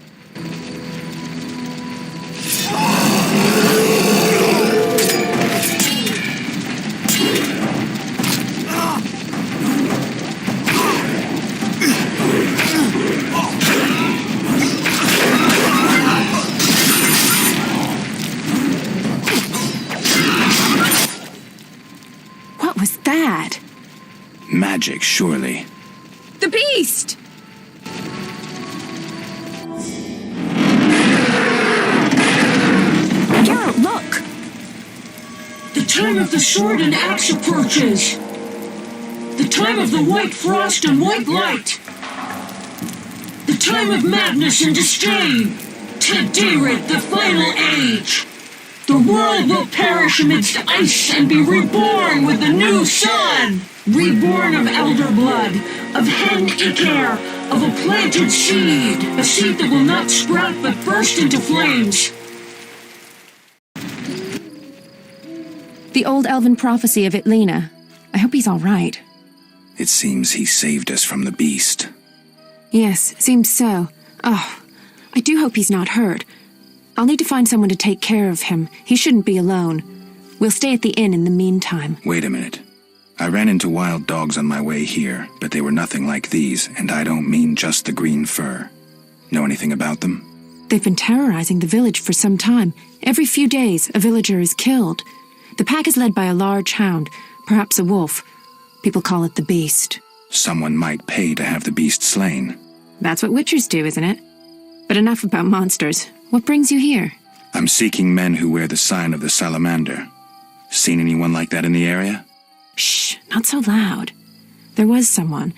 S13: What was that?
S5: Magic, surely.
S13: The beast! Geralt, look!
S16: The time of the sword and axe approaches. The time of the white frost and white light. The time of madness and disdain. Tedirit, the final age. The world will perish amidst ice and be reborn with the new sun. Reborn of elder blood, of hen Iker, of a planted seed. A seed that will not sprout but burst into flames.
S13: The old elven prophecy of Itlena. I hope he's all right.
S5: It seems he saved us from the beast.
S13: Yes, seems so. Oh, I do hope he's not hurt. I'll need to find someone to take care of him. He shouldn't be alone. We'll stay at the inn in the meantime.
S5: Wait a minute. I ran into wild dogs on my way here, but they were nothing like these, and I don't mean just the green fur. Know anything about them?
S13: They've been terrorizing the village for some time. Every few days, a villager is killed. The pack is led by a large hound, perhaps a wolf. People call it the Beast.
S5: Someone might pay to have the beast slain.
S13: That's what witchers do, isn't it? But enough about monsters. What brings you here?
S5: I'm seeking men who wear the sign of the salamander. Seen anyone like that in the area?
S13: Shh, not so loud. There was someone,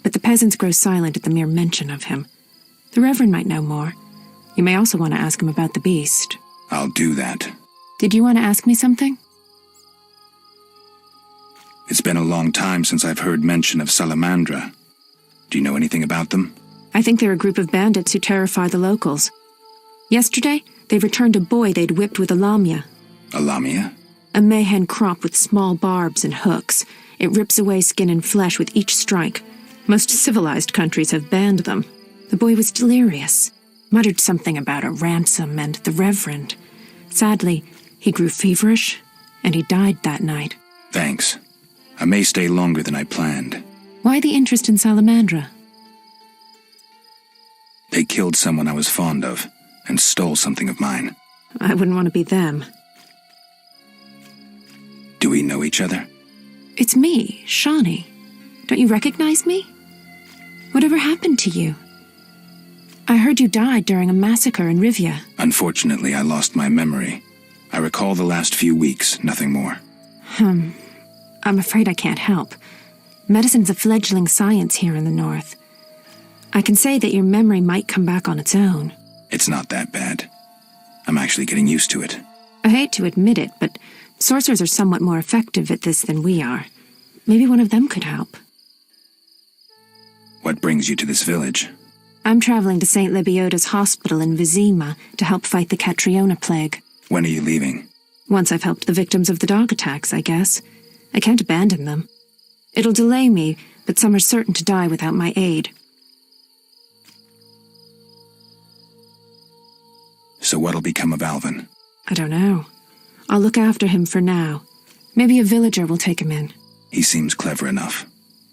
S13: but the peasants grow silent at the mere mention of him. The Reverend might know more. You may also want to ask him about the beast.
S5: I'll do that.
S13: Did you want to ask me something?
S5: It's been a long time since I've heard mention of Salamandra. Do you know anything about them?
S13: I think they're a group of bandits who terrify the locals. Yesterday, they returned a boy they'd whipped with a lamia.
S5: A lamia?
S13: A mayhen crop with small barbs and hooks. It rips away skin and flesh with each strike. Most civilized countries have banned them. The boy was delirious, muttered something about a ransom and the Reverend. Sadly, he grew feverish, and he died that night.
S5: Thanks. I may stay longer than I planned.
S13: Why the interest in Salamandra?
S5: They killed someone I was fond of, and stole something of mine.
S13: I wouldn't want to be them.
S5: Do we know each other?
S13: It's me, Shani. Don't you recognize me? Whatever happened to you? I heard you died during a massacre in Rivia.
S5: Unfortunately, I lost my memory. I recall the last few weeks, nothing more.
S13: I'm afraid I can't help. Medicine's a fledgling science here in the north. I can say that your memory might come back on its own.
S5: It's not that bad. I'm actually getting used to it.
S13: I hate to admit it, but sorcerers are somewhat more effective at this than we are. Maybe one of them could help.
S5: What brings you to this village?
S13: I'm traveling to St. Lebioda's hospital in Vizima to help fight the Catriona plague.
S5: When are you leaving?
S13: Once I've helped the victims of the dog attacks, I guess. I can't abandon them. It'll delay me, but some are certain to die without my aid.
S5: So what'll become of Alvin?
S13: I don't know. I'll look after him for now. Maybe a villager will take him in.
S5: He seems clever enough.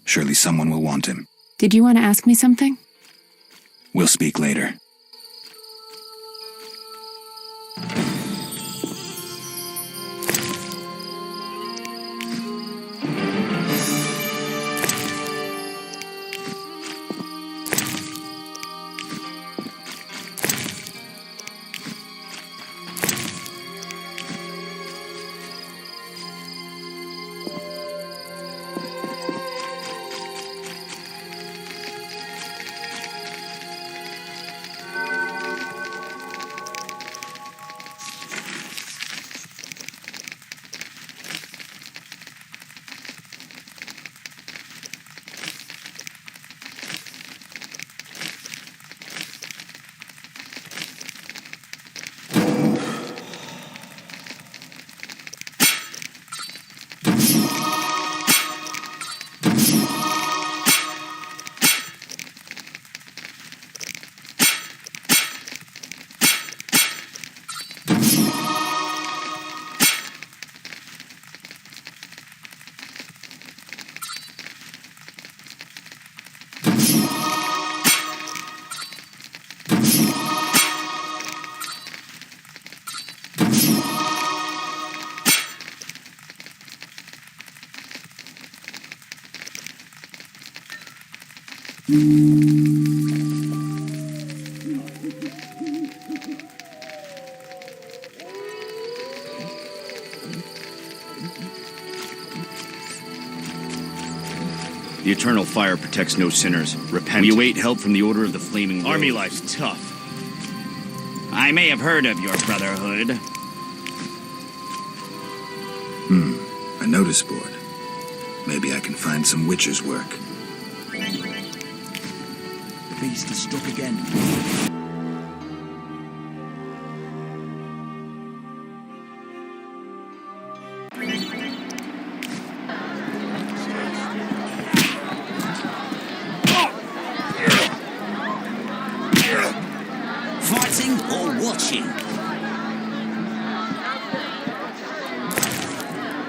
S5: Surely someone will want him.
S13: Did you want to ask me something?
S5: We'll speak later.
S17: The eternal fire protects no sinners. Repent. We await help from the Order of the Flaming Army life's tough. I may have heard of your brotherhood.
S3: A notice board. Maybe I can find some witcher's work.
S9: The beast has struck again. Fighting or watching?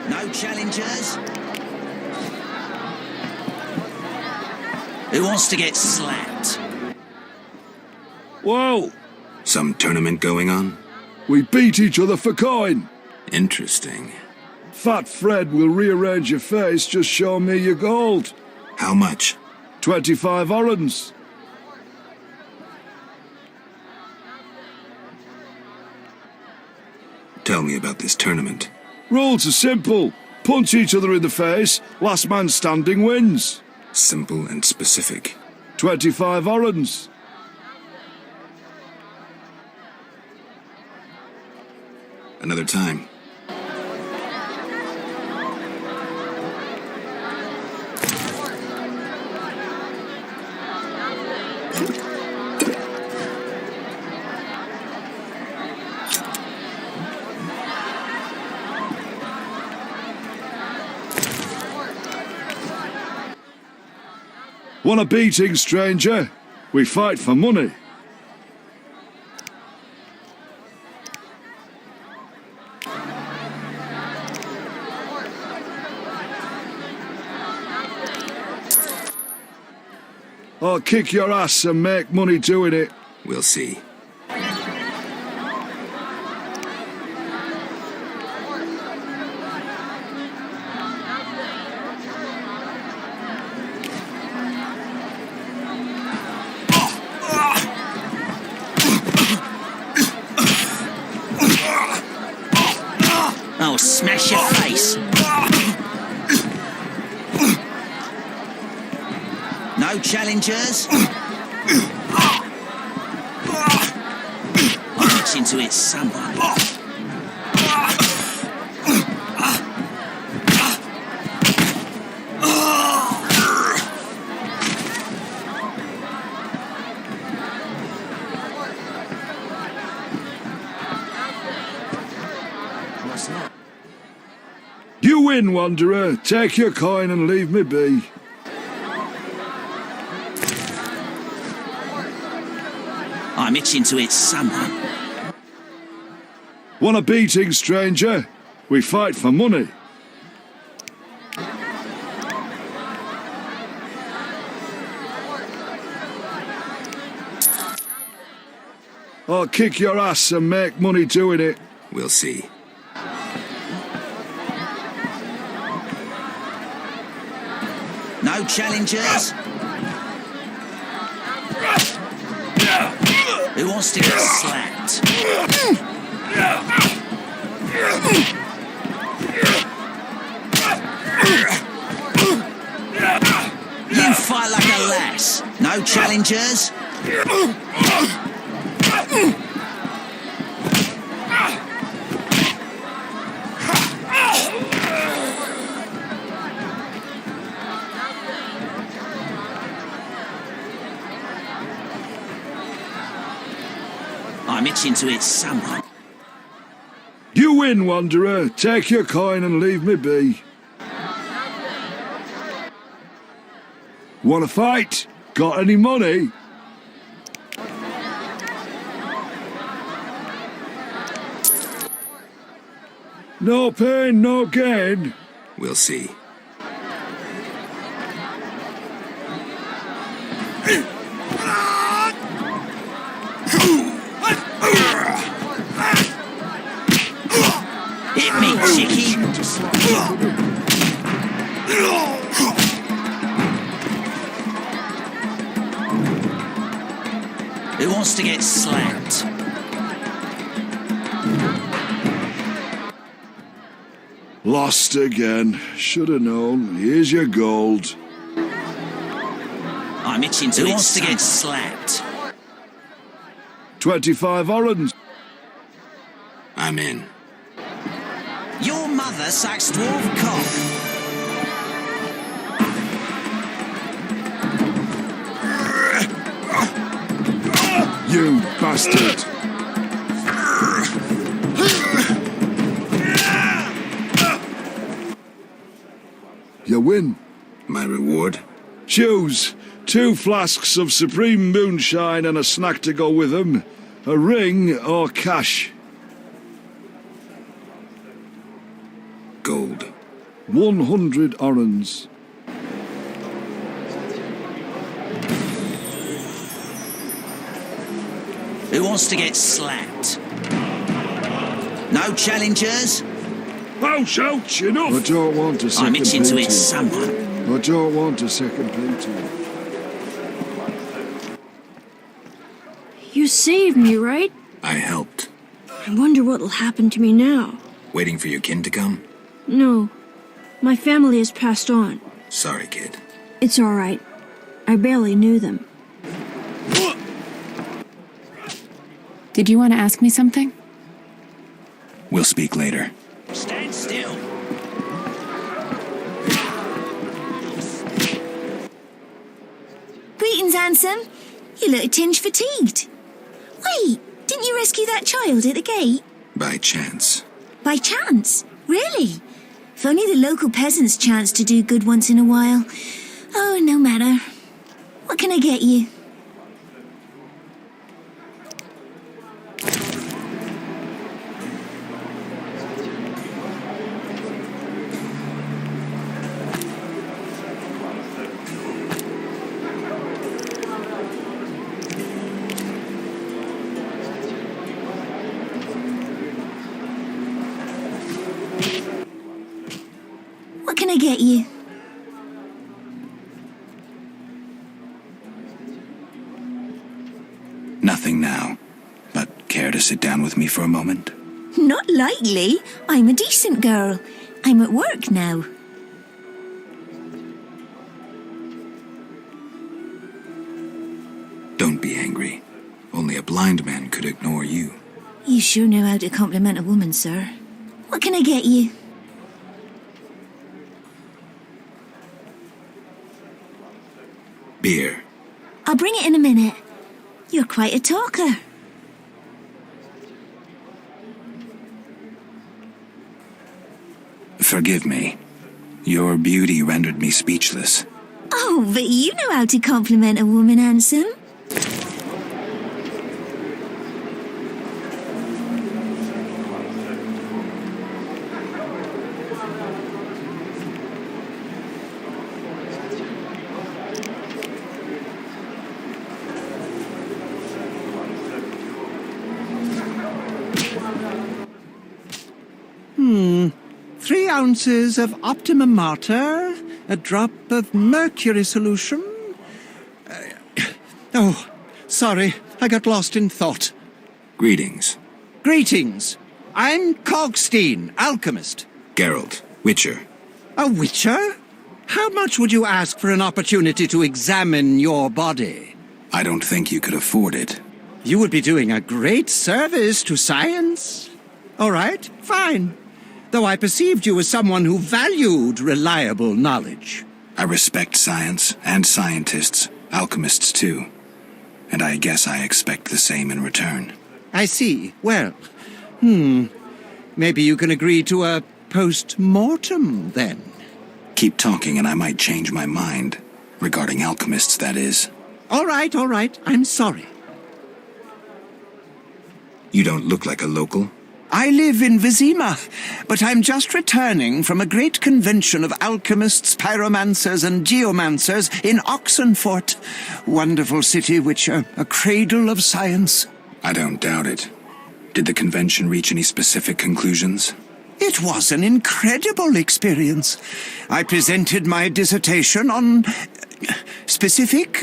S9: No challengers? Who wants to get slapped?
S5: Whoa!
S3: Some tournament going on?
S5: We beat each other for coin.
S3: Interesting.
S5: Fat Fred will rearrange your face, just show me your gold.
S3: How much?
S5: 25 orens.
S3: Tell me about this tournament.
S5: Rules are simple. Punch each other in the face, last man standing wins.
S3: Simple and specific.
S5: 25 orens.
S3: Another time.
S5: Want a beating, stranger? We fight for money. I'll kick your ass and make money doing it.
S3: We'll see.
S9: I'll smash your face. No challengers? I'm itching to hit someone.
S5: You win, Wanderer. Take your coin and leave me be.
S9: I'm itching to hit someone.
S5: Want a beating, stranger? We fight for money. I'll kick your ass and make money doing it.
S3: We'll see.
S9: No challengers? Who wants to get slapped? You fight like a lass. No challengers? I'm itching to hit someone.
S5: You win, Wanderer. Take your coin and leave me be. Want to fight? Got any money? No pain, no gain.
S3: We'll see.
S9: Hit me, chickie. wants to get slapped?
S18: Lost again. Should have known. Here's your gold.
S9: I'm itching to. Who wants to get slapped?
S18: 25 orens.
S3: I'm in.
S9: Your mother sucks dwarf cock.
S18: You bastard. You win.
S3: My reward?
S18: Choose 2 flasks of supreme moonshine and a snack to go with them. A ring or cash.
S3: Gold.
S18: 100 orens.
S9: Who wants to get slapped? No challengers?
S18: Ouch, ouch, enough! I don't want a second
S9: I'm itching to
S18: painting.
S9: hit someone.
S18: I don't want a second painting.
S12: You saved me, right?
S3: I helped.
S12: I wonder what'll happen to me now.
S3: Waiting for your kin to come?
S12: No. My family has passed on.
S3: Sorry, kid.
S12: It's all right. I barely knew them.
S13: Did you want to ask me something?
S3: We'll speak later.
S9: Stand still.
S19: Greetings, handsome. You look a tinge fatigued. Wait, didn't you rescue that child at the gate?
S3: By chance.
S19: By chance? Really? If only the local peasants chanced to do good once in a while. Oh, no matter. What can I get you? What can I get you?
S3: Nothing now. But care to sit down with me for a moment?
S19: Not likely. I'm a decent girl. I'm at work now.
S3: Don't be angry. Only a blind man could ignore you.
S19: You sure know how to compliment a woman, sir. What can I get you?
S3: Beer.
S19: I'll bring it in a minute. You're quite a talker.
S3: Forgive me. Your beauty rendered me speechless.
S19: Oh, but you know how to compliment a woman, handsome.
S20: Hmm. 3 ounces of Optimum Mater, a drop of mercury solution. Oh, sorry, I got lost in thought.
S3: Greetings.
S20: Greetings. I'm Cogstein, alchemist.
S3: Geralt, Witcher.
S20: A witcher? How much would you ask for an opportunity to examine your body?
S3: I don't think you could afford it.
S20: You would be doing a great service to science. All right, fine. Though I perceived you as someone who valued reliable knowledge.
S3: I respect science and scientists, alchemists too. And I guess I expect the same in return.
S20: I see. Well, maybe you can agree to a post-mortem, then.
S3: Keep talking and I might change my mind. Regarding alchemists, that is.
S20: All right. I'm sorry.
S3: You don't look like a local.
S20: I live in Vizima, but I'm just returning from a great convention of alchemists, pyromancers, and geomancers in Oxenfurt. Wonderful city, Witcher, a cradle of science.
S3: I don't doubt it. Did the convention reach any specific conclusions?
S20: It was an incredible experience. I presented my dissertation on Specific?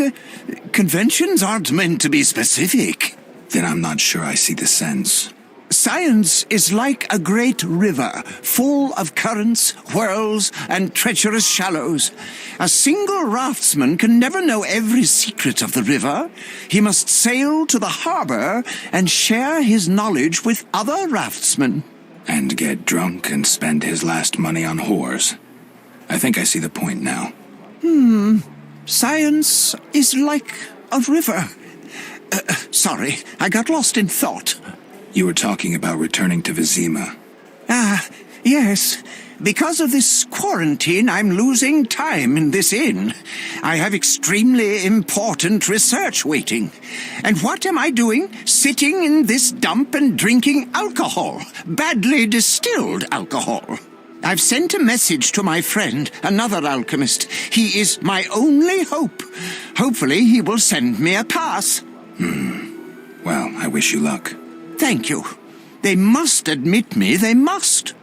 S20: Conventions aren't meant to be specific.
S3: Then I'm not sure I see the sense.
S20: Science is like a great river, full of currents, whirls, and treacherous shallows. A single raftsman can never know every secret of the river. He must sail to the harbor and share his knowledge with other raftsmen.
S3: And get drunk and spend his last money on whores. I think I see the point now.
S20: Science is like a river. Sorry, I got lost in thought.
S3: You were talking about returning to Vizima.
S20: Yes. Because of this quarantine, I'm losing time in this inn. I have extremely important research waiting. And what am I doing? Sitting in this dump and drinking alcohol. Badly distilled alcohol. I've sent a message to my friend, another alchemist. He is my only hope. Hopefully he will send me a pass.
S3: Well, I wish you luck.
S20: Thank you. They must admit me, they must.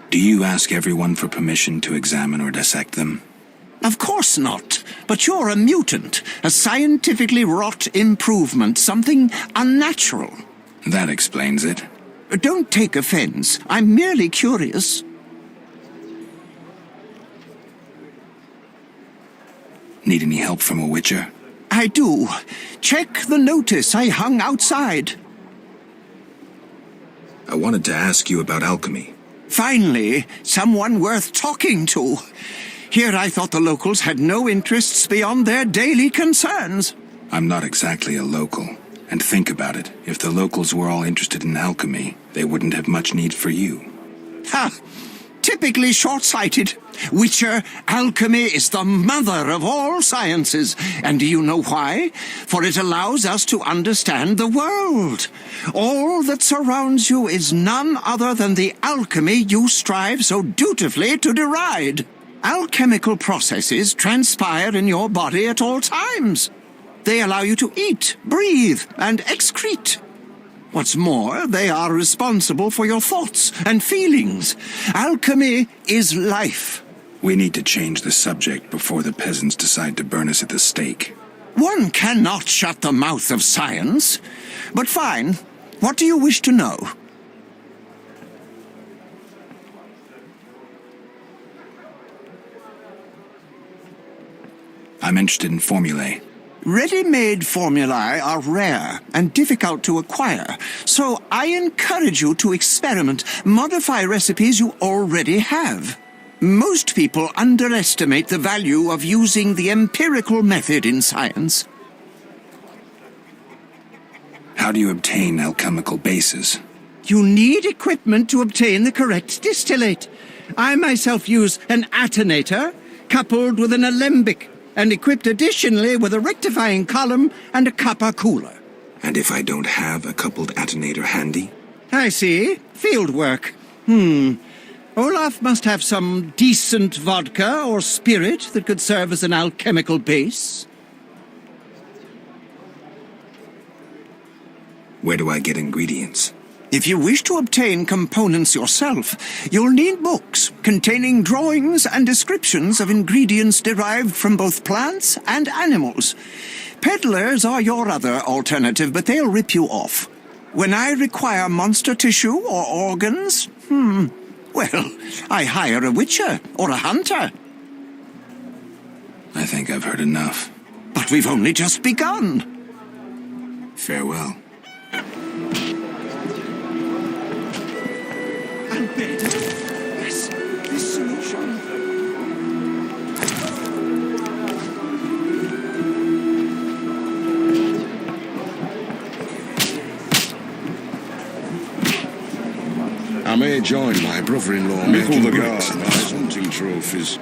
S3: Do you ask everyone for permission to examine or dissect them?
S20: Of course not. But you're a mutant, a scientifically wrought improvement, something unnatural.
S3: That explains it.
S20: Don't take offense. I'm merely curious.
S3: Need any help from a Witcher?
S20: I do. Check the notice I hung outside.
S3: I wanted to ask you about alchemy.
S20: Finally, someone worth talking to. Here I thought the locals had no interests beyond their daily concerns.
S3: I'm not exactly a local. And think about it. If the locals were all interested in alchemy, they wouldn't have much need for you.
S20: Ha! Typically short-sighted. Witcher, alchemy is the mother of all sciences. And do you know why? For it allows us to understand the world. All that surrounds you is none other than the alchemy you strive so dutifully to deride. Alchemical processes transpire in your body at all times. They allow you to eat, breathe, and excrete. What's more, they are responsible for your thoughts and feelings. Alchemy is life.
S3: We need to change the subject before the peasants decide to burn us at the stake.
S20: One cannot shut the mouth of science. But fine. What do you wish to know?
S3: I'm interested in formulae.
S20: Ready-made formulae are rare and difficult to acquire, so I encourage you to experiment, modify recipes you already have. Most people underestimate the value of using the empirical method in science.
S3: How do you obtain alchemical bases?
S20: You need equipment to obtain the correct distillate. I myself use an attenator coupled with an alembic, and equipped additionally with a rectifying column and a copper cooler.
S3: And if I don't have a coupled attenator handy?
S20: I see. Field work. Olaf must have some decent vodka or spirit that could serve as an alchemical base.
S3: Where do I get ingredients?
S20: If you wish to obtain components yourself, you'll need books containing drawings and descriptions of ingredients derived from both plants and animals. Peddlers are your other alternative, but they'll rip you off. When I require monster tissue or organs, well, I hire a witcher or a hunter.
S3: I think I've heard enough.
S20: But we've only just begun.
S3: Farewell.
S20: Yes, this solution.
S18: I may join my brother-in-law making the guards nice hunting trophies.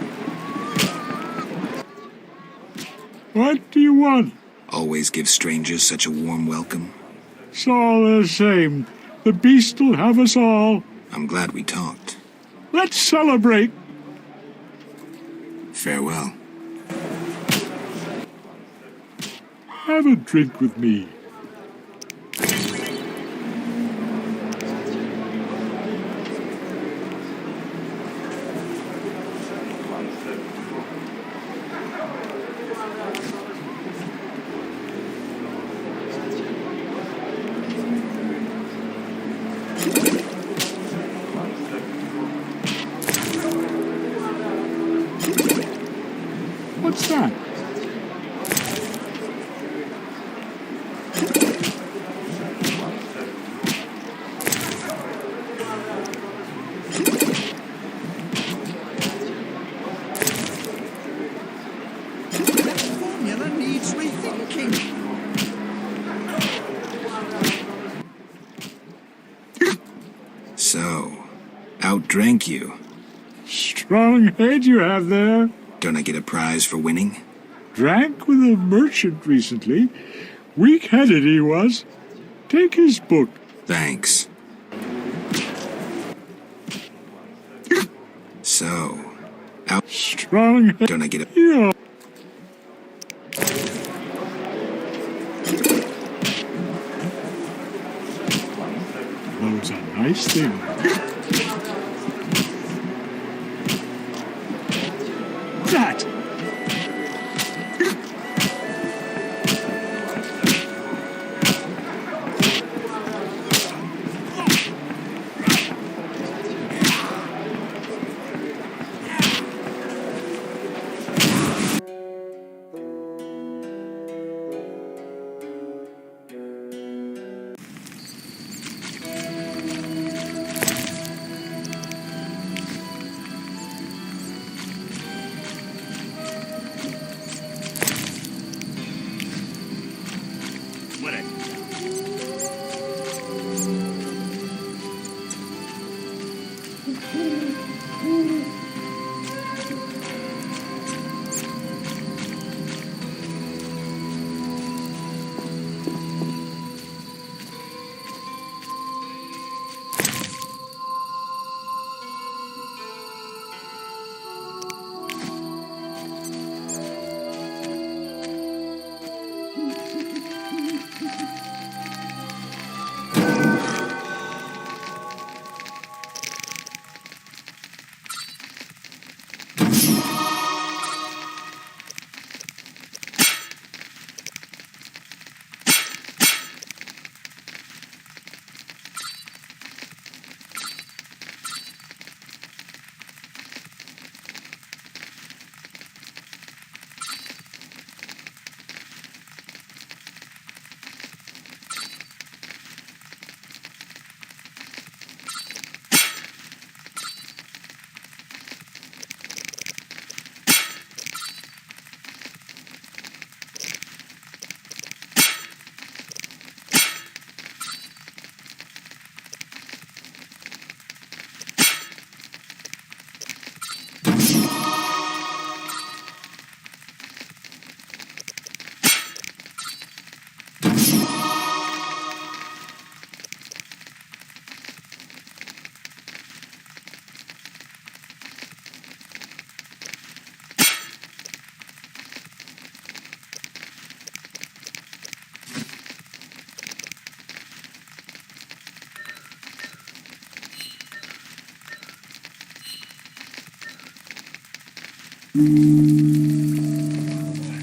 S15: What do you want?
S3: Always give strangers such a warm welcome.
S15: It's all the same. The beast will have us all.
S3: I'm glad we talked.
S15: Let's celebrate.
S3: Farewell.
S15: Have a drink with me.
S20: needs rethinking.
S3: So, outdrank you.
S15: Strong head you have there.
S3: Don't I get a prize for winning?
S15: Drank with a merchant recently. Weak-headed he was. Take his book.
S3: Thanks. So,
S15: strong head.
S3: Don't I get a...
S15: Yeah. That was a nice thing.
S5: That!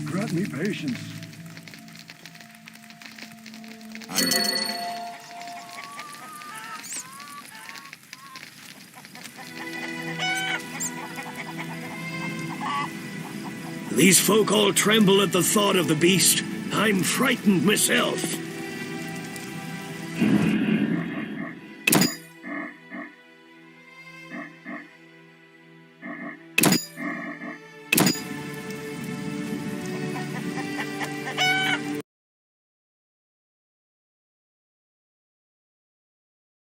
S18: Grant me patience.
S21: These folk all tremble at the thought of the beast. I'm frightened myself.